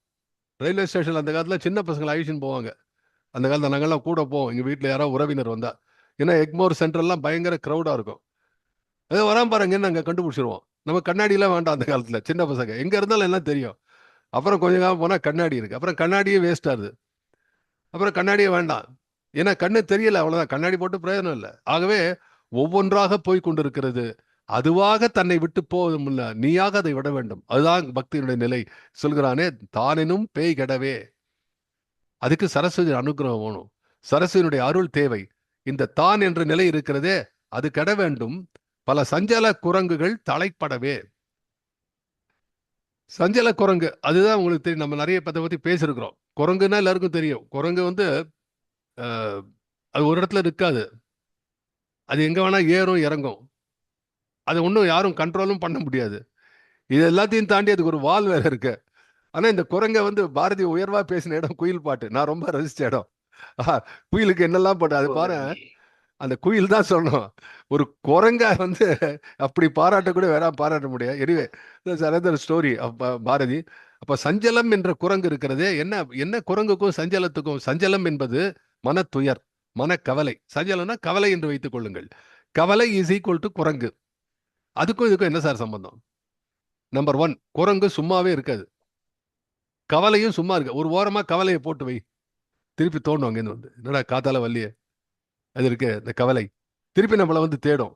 ரயில்வே ஸ்டேஷன்ல அந்த காலத்துல சின்ன பசங்களை அழிச்சின்னு போவாங்க. அந்த காலத்துல நாங்கெல்லாம் கூட போவோம், எங்க வீட்டுல யாராவது உறவினர் வந்தா. ஏன்னா எக்மோர் சென்ட்ரல்லாம் பயங்கர கிரௌடா இருக்கும். ஏதோ வராம பாருங்கன்னு நாங்க கண்டுபிடிச்சிருவோம். நம்ம கண்ணாடியெல்லாம் வேண்டாம் அந்த காலத்துல, சின்ன பசங்க எங்க இருந்தாலும் எல்லாம் தெரியும். அப்புறம் கொஞ்ச காலம் போனா கண்ணாடி இருக்கு, அப்புறம் கண்ணாடியே வேஸ்ட் ஆகுது, அப்புறம் கண்ணாடியே வேண்டாம். ஏன்னா கண்ணு தெரியல, அவ்வளவுதான், கண்ணாடி போட்டு பிரயோஜனம் இல்லை. ஆகவே ஒவ்வொன்றாக போய் கொண்டிருக்கிறது. அதுவாக தன்னை விட்டு போவதும் இல்ல, நீயாக அதை விட வேண்டும். அதுதான் பக்தியினுடைய நிலை. சொல்கிறானே, தானெனும் பேய் கெடவே. அதுக்கு சரஸ்வதி அனுகிரகம் வேணும், சரஸ்வதியினுடைய அருள் தேவை. இந்த தான் என்ற நிலை இருக்கிறதே, அது கெட வேண்டும். பல சஞ்சல குரங்குகள் தலைப்படவே. சஞ்சல குரங்கு அதுதான் உங்களுக்கு தெரியும், நம்ம நிறைய பத்தி பேசியிருக்கிறோம். குரங்குன்னா எல்லாருக்கும் தெரியும். குரங்கு வந்து அது ஒரு இடத்துல இருக்காது, அது எங்க வேணா ஏறும் இறங்கும். அது ஒன்றும் யாரும் கண்ட்ரோலும் பண்ண முடியாது. இது எல்லாத்தையும் தாண்டி அதுக்கு ஒரு வால் வேற இருக்கு. ஆனா இந்த குரங்கை வந்து பாரதி உயர்வா பேசின இடம் குயில் பாட்டு, நான் ரொம்ப ரசிச்ச இடம். குயிலுக்கு என்னெல்லாம் பாட்டு, அது பாரு, அந்த குயில் தான் சொல்லணும். ஒரு குரங்கா வந்து அப்படி பாராட்ட கூட வேற பாராட்ட முடியாது. Anyway another story Bharathi. அப்ப சஞ்சலம் என்ற குரங்கு இருக்கிறதே, என்ன என்ன குரங்குக்கும் சஞ்சலத்துக்கும்? சஞ்சலம் என்பது மன துயர், மனக்கவலை. சஞ்சலம்னா கவலை என்று வைத்துக் கொள்ளுங்கள். கவலை இஸ் ஈக்குவல் டு குரங்கு. அதுக்கும் இதுக்கும் என்ன சார் சம்பந்தம்? நம்பர் ஒன், குரங்கு சும்மாவே இருக்காது, கவலையும் சும்மா இருக்கு. ஒரு ஓரமா கவலையை போட்டு வை, திருப்பி தோணும் அங்கேருந்து வந்து, என்னடா காத்தால வள்ளியே, அது இருக்கு இந்த கவலை, திருப்பி நம்மளை வந்து தேடும்.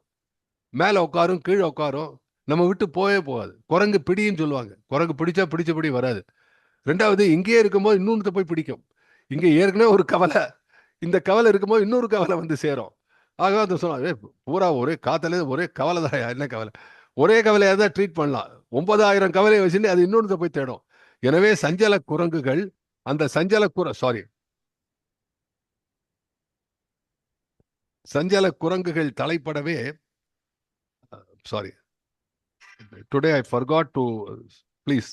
மேலே உட்காரும், கீழே உட்காரும், நம்ம விட்டு போயே போகாது. குரங்கு பிடின்னு சொல்லுவாங்க, குரங்கு பிடிச்சா பிடிச்சபடி வராது. ரெண்டாவது, இங்கேயே இருக்கும்போது இன்னொன்று போய் பிடிக்கும். இங்கே ஏற்கனவே ஒரு கவலை, இந்த கவலை இருக்கும்போது இன்னொரு கவலை வந்து சேரும். ஆக அதை சொன்னாங்க, பூரா ஒரே காத்தாலே ஒரே கவலை தான், என்ன கவலை, ஒரே கவலையாக தான் ட்ரீட் பண்ணலாம். 9000 கவலையை வச்சுட்டு அது இன்னொன்று போய் தேடும். எனவே சஞ்சல குரங்குகள், அந்த சஞ்சல குரங்குகள் தலைப்படவே. Sorry, today I forgot to please.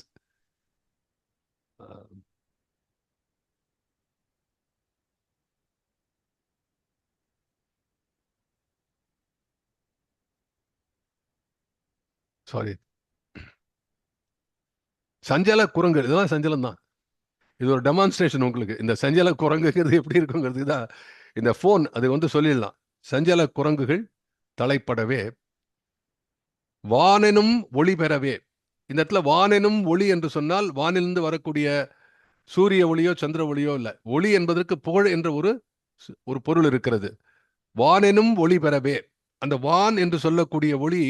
Sorry, சஞ்சல குரங்கு, இதெல்லாம் சஞ்சலம் தான். இது ஒரு டெமான்ஸ்ட்ரேஷன் உங்களுக்கு. இந்த சஞ்சல குரங்குங்கிறது எப்படி இருக்குங்கிறதுக்கு தான் இந்த போன், அது வந்து சொல்லிடலாம். சஞ்சல குரங்குகள் தலைப்படவே, வானெனும் ஒளி பெறவே. இந்த இடத்துல வானெனும் ஒளி என்று சொன்னால் வானிலிருந்து வரக்கூடிய சூரிய ஒளியோ சந்திர ஒளியோ இல்லை. ஒளி என்பதற்கு புகழ் என்ற ஒரு பொருள் இருக்கிறது. வானெனும் ஒளி பெறவே, அந்த வான் என்று சொல்லக்கூடிய ஒளி,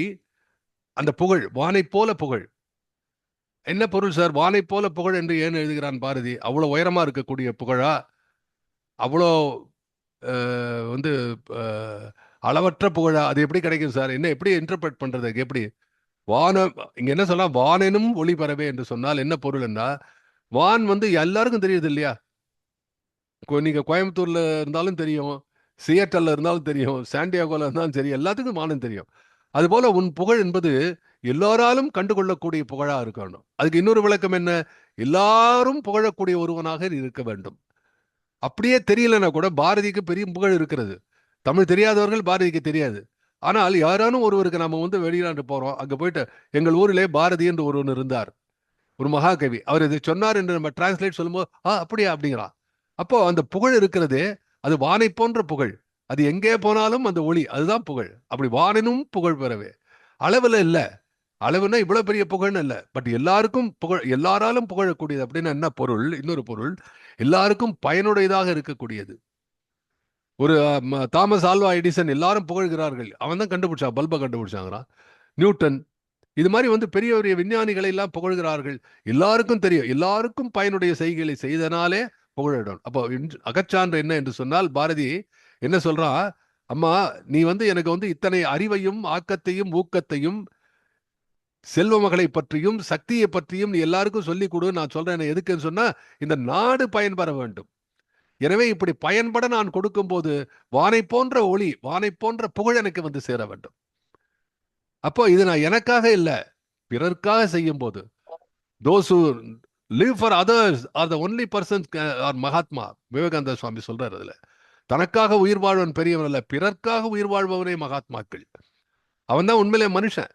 அந்த புகழ், வானை போல புகழ். என்ன பொருள் சார், வானை போல புகழ் என்று ஏன் எழுதுகிறான் பாரதி? அவ்வளோ உயரமா இருக்கக்கூடிய புகழா? அவ்வளோ வந்து அளவற்ற புகழா? அது எப்படி கிடைக்கும் சார்? என்ன எப்படி இன்டர்பிரட் பண்றது? எப்படி வானம் இங்க என்ன சொன்னா, வானெனும் ஒளி பரவே என்று சொன்னால் என்ன பொருள் என்ன? வான் வந்து எல்லாருக்கும் தெரியுது இல்லையா? நீங்க கோயம்புத்தூர்ல இருந்தாலும் தெரியும், சியட்டல்ல இருந்தாலும் தெரியும், சாண்டியாகோல இருந்தாலும் சரி, எல்லாத்துக்கும் வானம் தெரியும். அதுபோல உன் புகழ் என்பது எல்லாராலும் கண்டுகொள்ளக்கூடிய புகழா இருக்கணும். அதுக்கு இன்னொரு விளக்கம் என்ன? எல்லாரும் புகழக்கூடிய ஒருவனாக இருக்க வேண்டும். அப்படியே தெரியலன்னா கூட பாரதிக்கு பெரிய புகழ் இருக்கிறது. தமிழ் தெரியாதவர்கள் பாரதிக்கு தெரியாது. ஆனால் யாரானும் ஒருவருக்கு நம்ம வந்து வெளிநாட்டு போறோம், அங்க போயிட்டு எங்கள் ஊரிலே பாரதி என்று ஒருவன் இருந்தார், ஒரு மகாகவி, அவர் இதை சொன்னார் என்று நம்ம டிரான்ஸ்லேட் சொல்லும்போது அப்படியா அப்படிங்கிறான். அப்போ அந்த புகழ் இருக்கிறது, அது வானை போன்ற புகழ். அது எங்கே போனாலும் அந்த ஒளி, அதுதான் புகழ். அப்படி வானினும் புகழ் பெறவே. அளவுல இல்ல. அளவுனா இவ்வளவு பெரிய புகழ்னு இல்ல. பட் எல்லாருக்கும் புகழ், எல்லாராலும் புகழக்கூடியது அப்படின்னா என்ன பொருள்? இன்னொரு பொருள், எல்லாருக்கும் பயனுடையதாக இருக்கக்கூடியது. ஒரு தாமஸ் ஆல்வா எடிசன் எல்லாரும் புகழ்கிறார்கள், அவன் தான் கண்டுபிடிச்சான், பல்பை கண்டுபிடிச்சாங்கிறான். நியூட்டன், இது மாதிரி வந்து பெரிய பெரிய விஞ்ஞானிகளை எல்லாம் புகழ்கிறார்கள். எல்லாருக்கும் தெரியும், எல்லாருக்கும் பயனுடைய செய்கைகளை செய்தனாலே புகழிடும். அப்போ அகச்சான்று என்ன என்று சொன்னால், பாரதி என்ன சொல்றான்? அம்மா, நீ வந்து எனக்கு வந்து இத்தனை அறிவையும் ஆக்கத்தையும் ஊக்கத்தையும் செல்வ மகளை பற்றியும் சக்தியை பற்றியும் நீ எல்லாருக்கும் சொல்லிக் கொடு. நான் சொல்றேன் எதுக்குன்னு சொன்னா, இந்த நாடு பயன்பெற வேண்டும். எனவே இப்படி பயன்பட நான் கொடுக்கும் போது வானை போன்ற ஒளி, வானை போன்ற புகழ் எனக்கு வந்து சேர வேண்டும். அப்போ இது நான் எனக்காக இல்லை, பிறர்க்காக செய்யும் போது, those who live for others are the only persons are Mahatma. Vivekananda சுவாமி சொல்றாரு அதுல, தனக்காக உயிர் வாழ்வன் பெரியவன் அல்ல, பிறர்க்காக உயிர் வாழ்பவனே மகாத்மாக்கள். அவன் தான் உண்மையிலே மனுஷன்.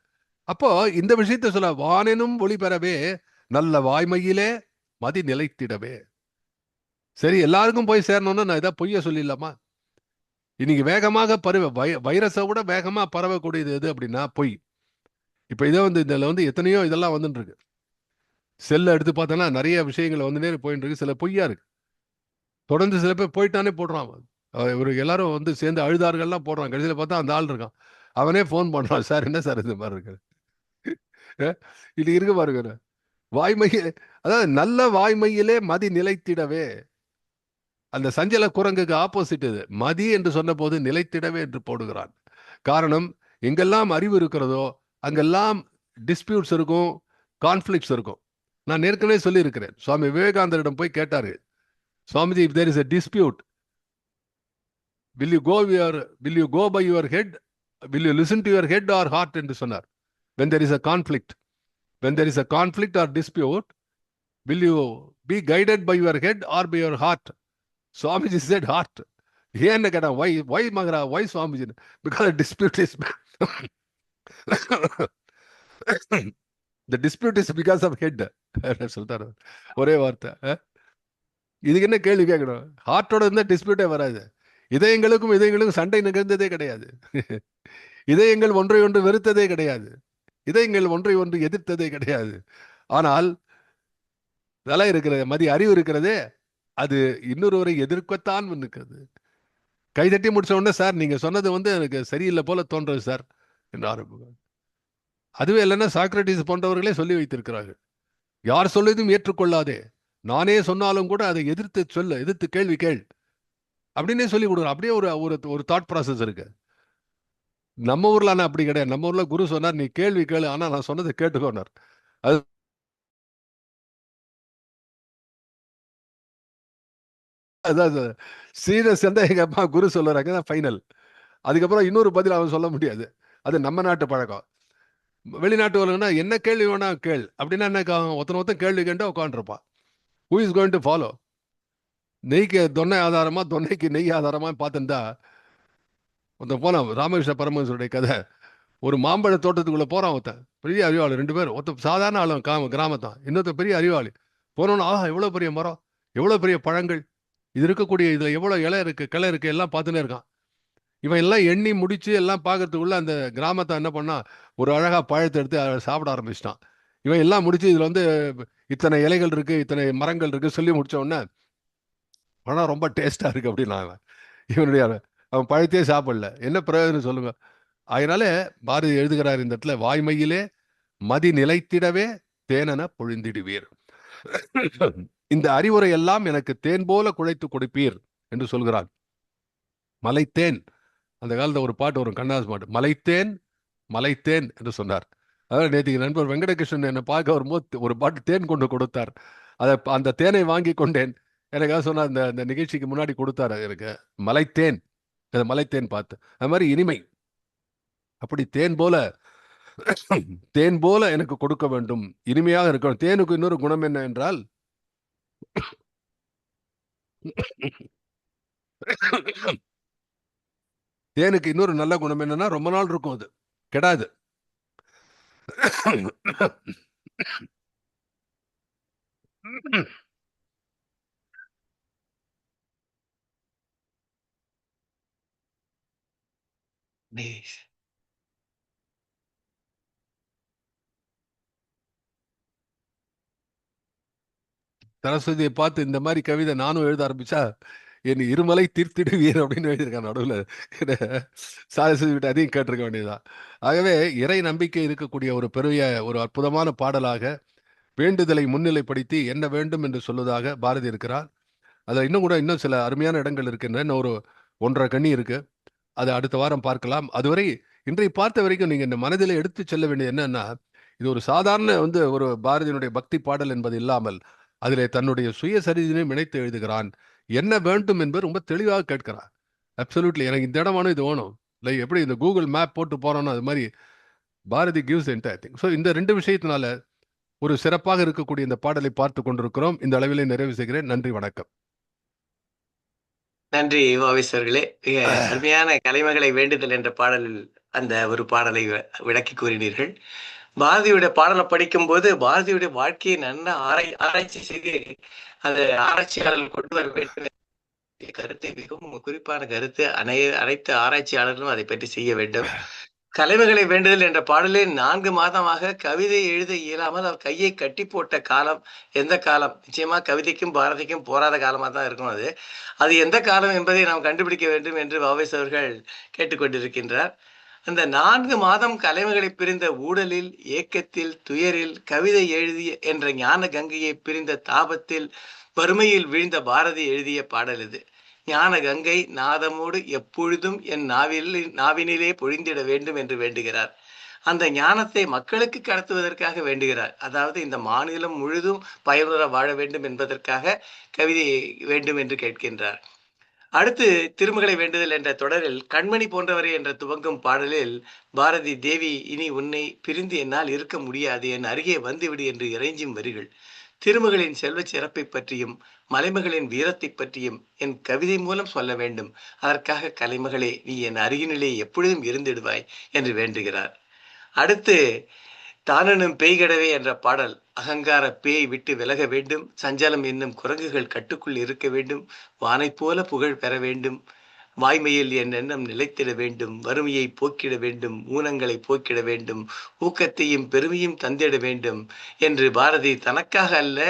அப்போ இந்த விஷயத்தை சொல்ல, வானெனும் ஒளி பெறவே நல்ல வாய்மையிலே மதி நிலைத்திடவே. சரி, எல்லாருக்கும் போய் சேரணும்னா நான் ஏதாவது பொய்ய சொல்லிடலாமா? இன்னைக்கு வேகமாக வைரஸை விட வேகமா பரவக்கூடியது எது அப்படின்னா பொய். இப்ப இதை வந்து இதுல வந்து எத்தனையோ இதெல்லாம் வந்துட்டு இருக்கு. செல்ல எடுத்து பார்த்தோன்னா நிறைய விஷயங்கள் வந்து நேரம் போயிட்டு இருக்கு. சில பொய்யா இருக்கு. தொடர்ந்து சில பேர் போயிட்டானே போடுறான். ஒரு எல்லாரும் வந்து சேர்ந்து அழுதார்கள்லாம் போடுறான். கடைசியில் பார்த்தா அந்த ஆள் இருக்கான், அவனே ஃபோன் பண்றான், சார் என்ன சார் இந்த மாதிரி இருக்கு. இது இருக்கு பாருங்க. வாய்மையே, அதாவது நல்ல வாய்மையிலே மதி நிலைத்திடவே. அந்த சஞ்சல குரங்குக்கு ஆப்போசிட் இது. மதி என்று சொன்ன போது நிலைத்திடவே என்று போடுகிறான். காரணம், எங்கெல்லாம் அறிவு இருக்கிறதோ அங்கெல்லாம் டிஸ்பியூட்ஸ் இருக்கும், கான்ஃபிளிக்ட்ஸ் இருக்கும். நான் ஏற்கனவே சொல்லி இருக்கிறேன். சுவாமி விவேகானந்தரிடம் போய் கேட்டாரு, Swamiji, if there is a dispute, will you go by your head, will you listen to your head or heart என்று சொன்னார். when there is a conflict or dispute, will you be guided by your head or by your heart? Swamiji said heart. ஏன்னு கேட்டா, why Mahara, why Swamiji? Because the dispute is the dispute is because of head. சொல்றாரு ஒரே வார்த்தை. இதுக்கு என்ன கேள்வி கேட்கணும்? ஹார்ட்டோட இருந்தா டிஸ்பியூட்டே வராது. இதயங்களுக்கும் சண்டை நிகழ்ந்ததே கிடையாது. இதயங்கள் ஒன்றை ஒன்று வெறுத்ததே கிடையாது. இதயங்கள் ஒன்றை ஒன்று எதிர்த்ததே கிடையாது. ஆனால் தலை இருக்கிறது, மதி அறிவு இருக்கிறதே, அது இன்னொருவரை எதிர்க்கத்தான் இருக்கிறது. கைதட்டி முடிச்ச உடனே, சார் நீங்க சொன்னது வந்து எனக்கு சரியில்லை போல தோன்றது சார் என்று ஆரம்பிக்கும். அதுவே இல்லைன்னா சாக்ரட்டிஸ் போன்றவர்களே சொல்லி வைத்திருக்கிறார்கள், யார் சொல்வதும் ஏற்றுக்கொள்ளாதே, நானே சொன்னாலும் கூட அதை எதிர்த்து சொல்ல, எதிர்த்து கேள்வி கேள் அப்படின்னே சொல்லி கொடுக்குறோம். அப்படியே ஒரு தாட் ப்ராசஸ் இருக்கு. நம்ம ஊர்ல ஆனா அப்படி கிடையாது. நம்ம ஊர்ல குரு சொன்னார், நீ கேள்வி கேளு, ஆனா நான் சொன்னதை கேட்டுக்கோனார். அது அதாவது சீரியஸ் எங்க அப்பா குரு சொல்லுறாங்க தான் ஃபைனல். அதுக்கப்புறம் இன்னொரு பதில் அவன் சொல்ல முடியாது. அது நம்ம நாட்டு பழக்கம். வெளிநாட்டு வரலன்னா என்ன கேள்வி வேணா கேள் அப்படின்னா என்ன, ஒருத்தன் கேள்வி கேட்டு உட்காந்துருப்பான். Who is going to follow? நெய்க்கு தொன்னை ஆதாரமா, தொன்னைக்கு நெய் ஆதாரமா பார்த்துருந்தா, ஒருத்தன் போனான். ராமகிருஷ்ண பரமஹம்சருடைய கதை. ஒரு மாம்பழ தோட்டத்துக்குள்ள போறான் ஒருத்தன், பெரிய அறிவாளி. 2 பேர், ஒருத்தன் சாதாரண ஆளும் கிராமத்தான், இன்னொருத்தன் பெரிய அறிவாளி. போனோன்னு, எவ்வளவு பெரிய மரம், எவ்வளவு பெரிய பழங்கள், இது இருக்கக்கூடிய இதுல எவ்வளவு இலை இருக்கு, கிளை இருக்கு, எல்லாம் பார்த்துன்னே இருக்கான். இவன் எல்லாம் எண்ணி முடிச்சு எல்லாம் பார்க்கறதுக்குள்ள அந்த கிராமத்தை என்ன பண்ணா, ஒரு அழகா பழத்தை எடுத்து சாப்பிட ஆரம்பிச்சிட்டான். இவன் எல்லாம் முடிச்சு இதுல வந்து இத்தனை இலைகள் இருக்கு, இத்தனை மரங்கள் இருக்கு சொல்லி முடிச்ச உடனே, ஆனா ரொம்ப டேஸ்டா இருக்கு அப்படின்னா இவனுடைய, அவன் பழத்தையே சாப்பிடல. என்ன பிரயோஜனம் சொல்லுங்க? அதனால பாரதி எழுதுகிறார் இந்த இடத்துல, வாய்மையிலே மதி நிலைத்திடவே தேனென பொழிந்திடுவீர். இந்த அறிவுரை எல்லாம் எனக்கு தேன் போல குழைத்து கொடுப்பீர் என்று சொல்கிறார். மலைத்தேன், அந்த காலத்துல ஒரு பாட்டு வரும், கண்ணாஸ் பாட்டு, மலைத்தேன் மலைத்தேன் என்று சொன்னார். அதாவது நேற்றுக்கு நண்பர் வெங்கடகிருஷ்ணன் என்னை பார்க்க வரும்போது ஒரு பாட்டு தேன் கொண்டு கொடுத்தார். அந்த தேனை வாங்கி கொண்டேன். எனக்காக சொன்னார், இந்த நிகழ்ச்சிக்கு முன்னாடி கொடுத்தாரு எனக்கு மலைத்தேன், மலைத்தேன் பார்த்து. அது மாதிரி இனிமை. அப்படி தேன் போல தேன் போல எனக்கு கொடுக்க வேண்டும், இனிமையாக இருக்கணும். தேனுக்கு இன்னொரு குணம் என்ன என்றால், தேனுக்கு இன்னொரு நல்ல குணம் என்னன்னா, ரொம்ப நாள் இருக்கும், அது கெடாது. டேய், சரஸ்வதியை பார்த்து இந்த மாதிரி கவிதை நானும் எழுத ஆரம்பிச்சா என் இருமலை தீர்த்திடுவீர் அப்படின்னு எழுதியிருக்கான் நடுவில். சரஸ்வதி விட்டு அதையும் கேட்டிருக்க வேண்டியதுதான். ஆகவே இறை நம்பிக்கை இருக்கக்கூடிய ஒரு பெரிய ஒரு அற்புதமான பாடலாக வேண்டுதலை முன்னிலைப்படுத்தி என்ன வேண்டும் என்று சொல்வதாக பாரதி இருக்கிறார். அதில் இன்னும் சில அருமையான இடங்கள் இருக்கின்றன. இன்னும் ஒரு 1.5 கண்ணி இருக்கு. அதை அடுத்த வாரம் பார்க்கலாம். அதுவரை இன்றைய பார்த்த வரைக்கும் நீங்க இந்த மனதில் எடுத்து செல்ல வேண்டியது என்னன்னா, இது ஒரு சாதாரண ஒரு பாரதியினுடைய பக்தி பாடல் என்பது இல்லாமல் அதிலே தன்னுடைய சுயசரிதையும் இணைத்து எழுதுகிறான். என்ன வேண்டும் என்பது ரொம்ப தெளிவாக கேட்கிறான். அப்சல்யூட்லி எனக்கு இந்த இடம் வேணும், இது வேணும். லைக் எப்படி இந்த கூகுள் மேப் போட்டு போறோம்னா அது மாதிரி Bharathi gives entire thing. So இந்த 2 விஷயத்தினால ஒரு சிறப்பாக இருக்கக்கூடிய இந்த பாடலை பார்த்து கொண்டிருக்கிறோம். இந்த அளவிலே நிறைவு செய்கிறேன். நன்றி, வணக்கம். நன்றி வாவேஸ்வர்களே. மிக அருமையான கலைமகளை வேண்டுதல் என்ற பாடலில் அந்த ஒரு பாடலை விளக்கி கூறினீர்கள். பாரதியுடைய பாடலை படிக்கும்போது பாரதியுடைய வாழ்க்கையை நல்லா ஆராய்ச்சி செய்து அந்த ஆராய்ச்சியாளர்கள் கொண்டு வர வேண்டும் என்ற கருத்தை, மிகவும் குறிப்பான கருத்து. அனைத்து ஆராய்ச்சியாளர்களும் அதை பற்றி செய்ய வேண்டும். கலைமகளை வேண்டுதல் என்ற பாடலே 4 மாதமாக கவிதை எழுத இயலாமல் அவர் கையை கட்டி போட்ட காலம் எந்த காலம்? நிச்சயமா கவிதைக்கும் பாரதிக்கும் போராத காலமா தான் இருக்கும் அது. அது எந்த காலம் என்பதை நாம் கண்டுபிடிக்க வேண்டும் என்று வ.உ.ஸ் அவர்கள் கேட்டுக்கொண்டிருக்கின்றார். அந்த 4 மாதம் கலைமகளை பிரிந்த ஊடலில், ஏக்கத்தில், துயரில் கவிதை எழுதிய என்ற ஞான கங்கையை பிரிந்த தாபத்தில், வறுமையில் வீழ்ந்த பாரதி எழுதிய பாடல் இது. ஞான கங்கை நாதமோடு எப்பொழுதும் என் நாவினிலே பொழிந்திட வேண்டும் என்று வேண்டுகிறார். அந்த ஞானத்தை மக்களுக்கு கடத்துவதற்காக வேண்டுகிறார். அதாவது இந்த மாநிலம் முழுதும் பயனுற வாழ வேண்டும் என்பதற்காக கவிதை வேண்டும் என்று கேட்கின்றார். அடுத்து திருமகளை வேண்டுதல் என்ற தொடரில் கண்மணி போன்றவரே என்ற துவங்கும் பாடலில் பாரதி, தேவி இனி உன்னை பிரிந்து என்னால் இருக்க முடியாது, என் அருகே வந்துவிடு என்று இறைஞ்சும் வரிகள். திருமகளின் செல்வச் சிறப்பை பற்றியும் மலைமகளின் வீரத்தை பற்றியும் என் கவிதை மூலம் சொல்ல வேண்டும். அதற்காக கலைமகளே நீ என் அருகினிலே எப்பொழுதும் இருந்திடுவாய் என்று வேண்டுகிறார். அடுத்து தானெனும் பேய்கடவே என்ற பாடல். அகங்கார பேய் விட்டு விலக வேண்டும், சஞ்சலம் என்னும் குரங்குகள் கட்டுக்குள் இருக்க வேண்டும், வானைப் போல புகழ் பெற வேண்டும், வாய்மையில் என் எண்ணம் நிலைத்திட வேண்டும், வறுமையை போக்கிட வேண்டும், ஊனங்களை போக்கிட வேண்டும், ஊக்கத்தையும் பெருமையும் தந்திட வேண்டும் என்று பாரதி தனக்காக அல்ல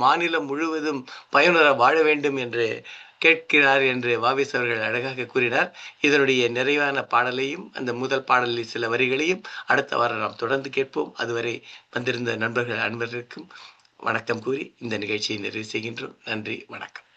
மாநிலம் முழுவதும் பயனுற வாழ வேண்டும் என்று கேட்கிறார் என்று வ.உ.ஸ் அவர்கள் அழகாக கூறினார். இதனுடைய நிறைவான பாடலையும் அந்த முதல் பாடலில் சில வரிகளையும் அடுத்த வாரம் நாம் தொடர்ந்து கேட்போம். அதுவரை வந்திருந்த நண்பர்கள் அனைவருக்கும் வணக்கம் கூறி இந்த நிகழ்ச்சியை நிறைவு செய்கின்றோம். நன்றி, வணக்கம்.